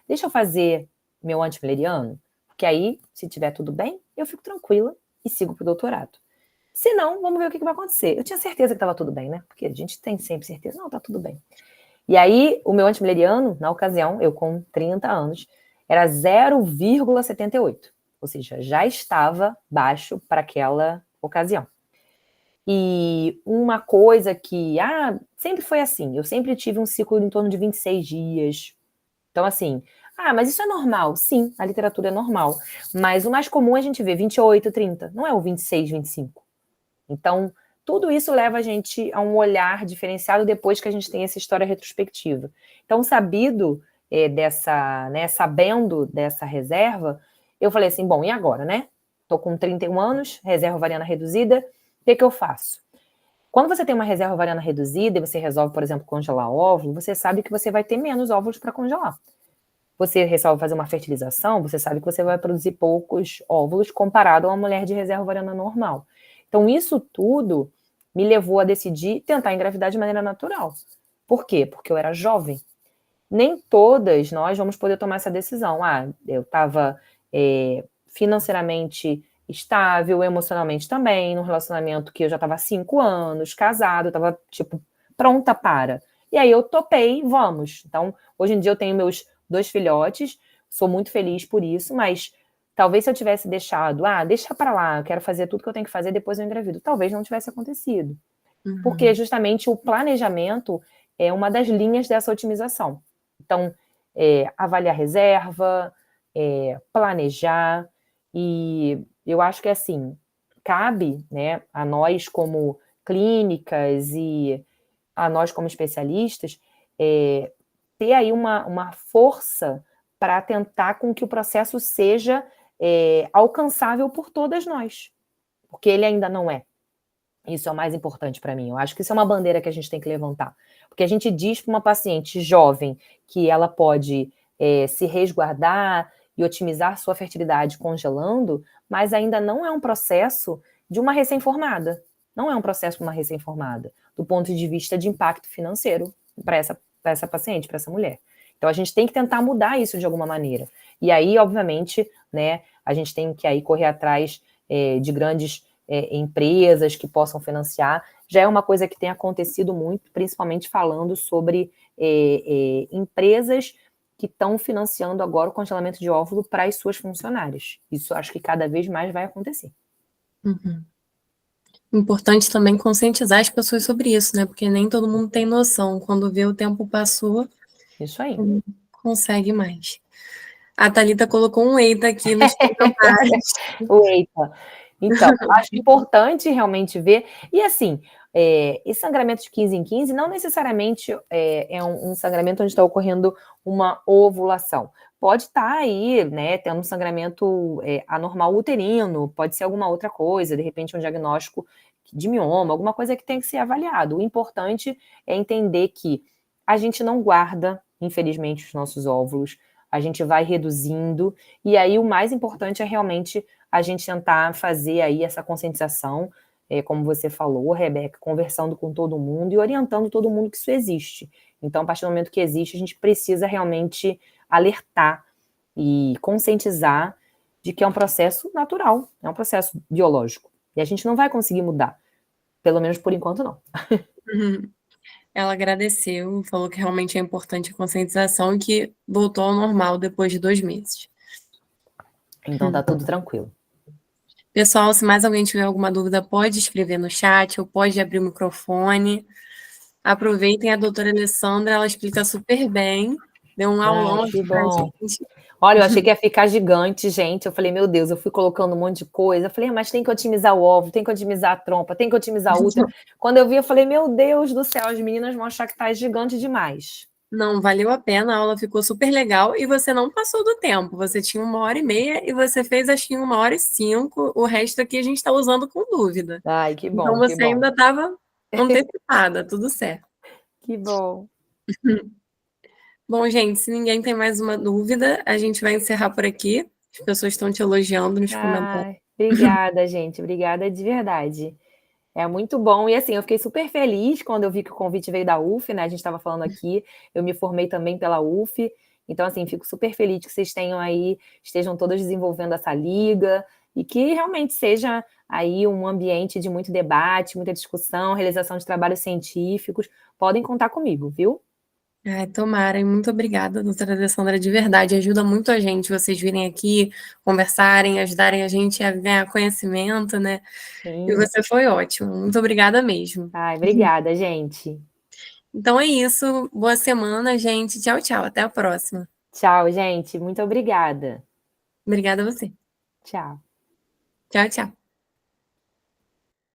Speaker 2: deixa eu fazer meu antimileriano, porque aí, se tiver tudo bem, eu fico tranquila e sigo pro doutorado. Se não, vamos ver o que vai acontecer. Eu tinha certeza que estava tudo bem, né? Porque a gente tem sempre certeza, não, tá tudo bem. E aí, o meu antimileriano, na ocasião, eu com 30 anos, era 0,78. Ou seja, já estava baixo para aquela ocasião. E uma coisa que, sempre foi assim, eu sempre tive um ciclo em torno de 26 dias. Então, assim, mas isso é normal. Sim, a literatura é normal. Mas o mais comum é a gente ver 28, 30, não é o 26, 25. Então, tudo isso leva a gente a um olhar diferenciado depois que a gente tem essa história retrospectiva. Então, sabendo dessa reserva, eu falei assim, bom, e agora, né? Tô com 31 anos, reserva ovariana reduzida, o que eu faço? Quando você tem uma reserva ovariana reduzida e você resolve, por exemplo, congelar óvulo, você sabe que você vai ter menos óvulos para congelar. Você resolve fazer uma fertilização, você sabe que você vai produzir poucos óvulos comparado a uma mulher de reserva ovariana normal. Então, isso tudo me levou a decidir tentar engravidar de maneira natural. Por quê? Porque eu era jovem. Nem todas nós vamos poder tomar essa decisão. Eu estava financeiramente estável, emocionalmente também, num relacionamento que eu já estava há 5 anos, casado, eu estava, pronta para. E aí eu topei, vamos. Então, hoje em dia eu tenho meus 2 filhotes, sou muito feliz por isso, mas talvez se eu tivesse deixado, deixa para lá, eu quero fazer tudo que eu tenho que fazer, depois eu engravido. Talvez não tivesse acontecido. Uhum. Porque justamente o planejamento é uma das linhas dessa otimização. Então, avaliar reserva, planejar, e eu acho que, assim, cabe, né, a nós como clínicas e a nós como especialistas, ter aí uma força para tentar com que o processo seja alcançável por todas nós, porque ele ainda não é. Isso é o mais importante para mim. Eu acho que isso é uma bandeira que a gente tem que levantar. Porque a gente diz para uma paciente jovem que ela pode se resguardar e otimizar sua fertilidade congelando, mas ainda não é um processo de uma recém-formada. não é um processo para uma recém-formada, do ponto de vista de impacto financeiro para essa paciente, para essa mulher. Então, a gente tem que tentar mudar isso de alguma maneira. E aí, obviamente, né, a gente tem que aí correr atrás de grandes empresas que possam financiar. Já é uma coisa que tem acontecido muito, principalmente falando sobre empresas que estão financiando agora o congelamento de óvulo para as suas funcionárias. Isso acho que cada vez mais vai acontecer.
Speaker 1: Uhum. Importante também conscientizar as pessoas sobre isso, né? Porque nem todo mundo tem noção. Quando vê o tempo passou,
Speaker 2: isso aí.
Speaker 1: Não consegue mais. A Thalita colocou um eita aqui nos comentários.
Speaker 2: O eita. Então, acho importante realmente ver. E assim, esse sangramento de 15 em 15 não necessariamente é um sangramento onde está ocorrendo uma ovulação. Pode estar aí, né, tendo um sangramento anormal uterino, pode ser alguma outra coisa, de repente um diagnóstico de mioma, alguma coisa que tem que ser avaliado. O importante é entender que a gente não guarda, infelizmente, os nossos óvulos, a gente vai reduzindo, e aí o mais importante é realmente a gente tentar fazer aí essa conscientização, como você falou, Rebeca, conversando com todo mundo e orientando todo mundo que isso existe. Então, a partir do momento que existe, a gente precisa realmente alertar e conscientizar de que é um processo natural, é um processo biológico. E a gente não vai conseguir mudar. Pelo menos por enquanto, não.
Speaker 1: Uhum. Ela agradeceu, falou que realmente é importante a conscientização e que voltou ao normal depois de 2 meses.
Speaker 2: Então tá tudo tranquilo.
Speaker 1: Pessoal, se mais alguém tiver alguma dúvida, pode escrever no chat ou pode abrir o microfone. Aproveitem a doutora Alessandra, ela explica super bem. Deu um aulão aqui pra gente.
Speaker 2: Olha, eu achei que ia ficar gigante, gente. Eu falei, meu Deus, eu fui colocando um monte de coisa. Eu falei, mas tem que otimizar o óvulo, tem que otimizar a trompa, tem que otimizar a útero. Quando eu vi, eu falei, meu Deus do céu, as meninas vão achar que tá gigante demais.
Speaker 1: Não, valeu a pena, a aula ficou super legal e você não passou do tempo. Você tinha 1h30 e você fez, acho que 1h05. O resto aqui a gente está usando com dúvida.
Speaker 2: Ai, que bom,
Speaker 1: então você ainda estava antecipada, tudo certo.
Speaker 2: Que bom.
Speaker 1: Bom, gente, se ninguém tem mais uma dúvida, a gente vai encerrar por aqui. As pessoas estão te elogiando nos comentários.
Speaker 2: Obrigada, gente. Obrigada de verdade. É muito bom. E assim, eu fiquei super feliz quando eu vi que o convite veio da UF, né? A gente estava falando aqui, eu me formei também pela UF. Então, assim, fico super feliz que vocês tenham aí, estejam todas desenvolvendo essa liga e que realmente seja aí um ambiente de muito debate, muita discussão, realização de trabalhos científicos. Podem contar comigo, viu?
Speaker 1: Ai, tomara, e muito obrigada, doutora Alessandra, de verdade, ajuda muito a gente, vocês virem aqui, conversarem, ajudarem a gente a ganhar conhecimento, né?
Speaker 2: Sim.
Speaker 1: E você foi ótimo, muito obrigada mesmo.
Speaker 2: Ai, obrigada, gente.
Speaker 1: Então é isso, boa semana, gente, tchau, tchau, até a próxima.
Speaker 2: Tchau, gente, muito obrigada.
Speaker 1: Obrigada a você.
Speaker 2: Tchau.
Speaker 1: Tchau, tchau.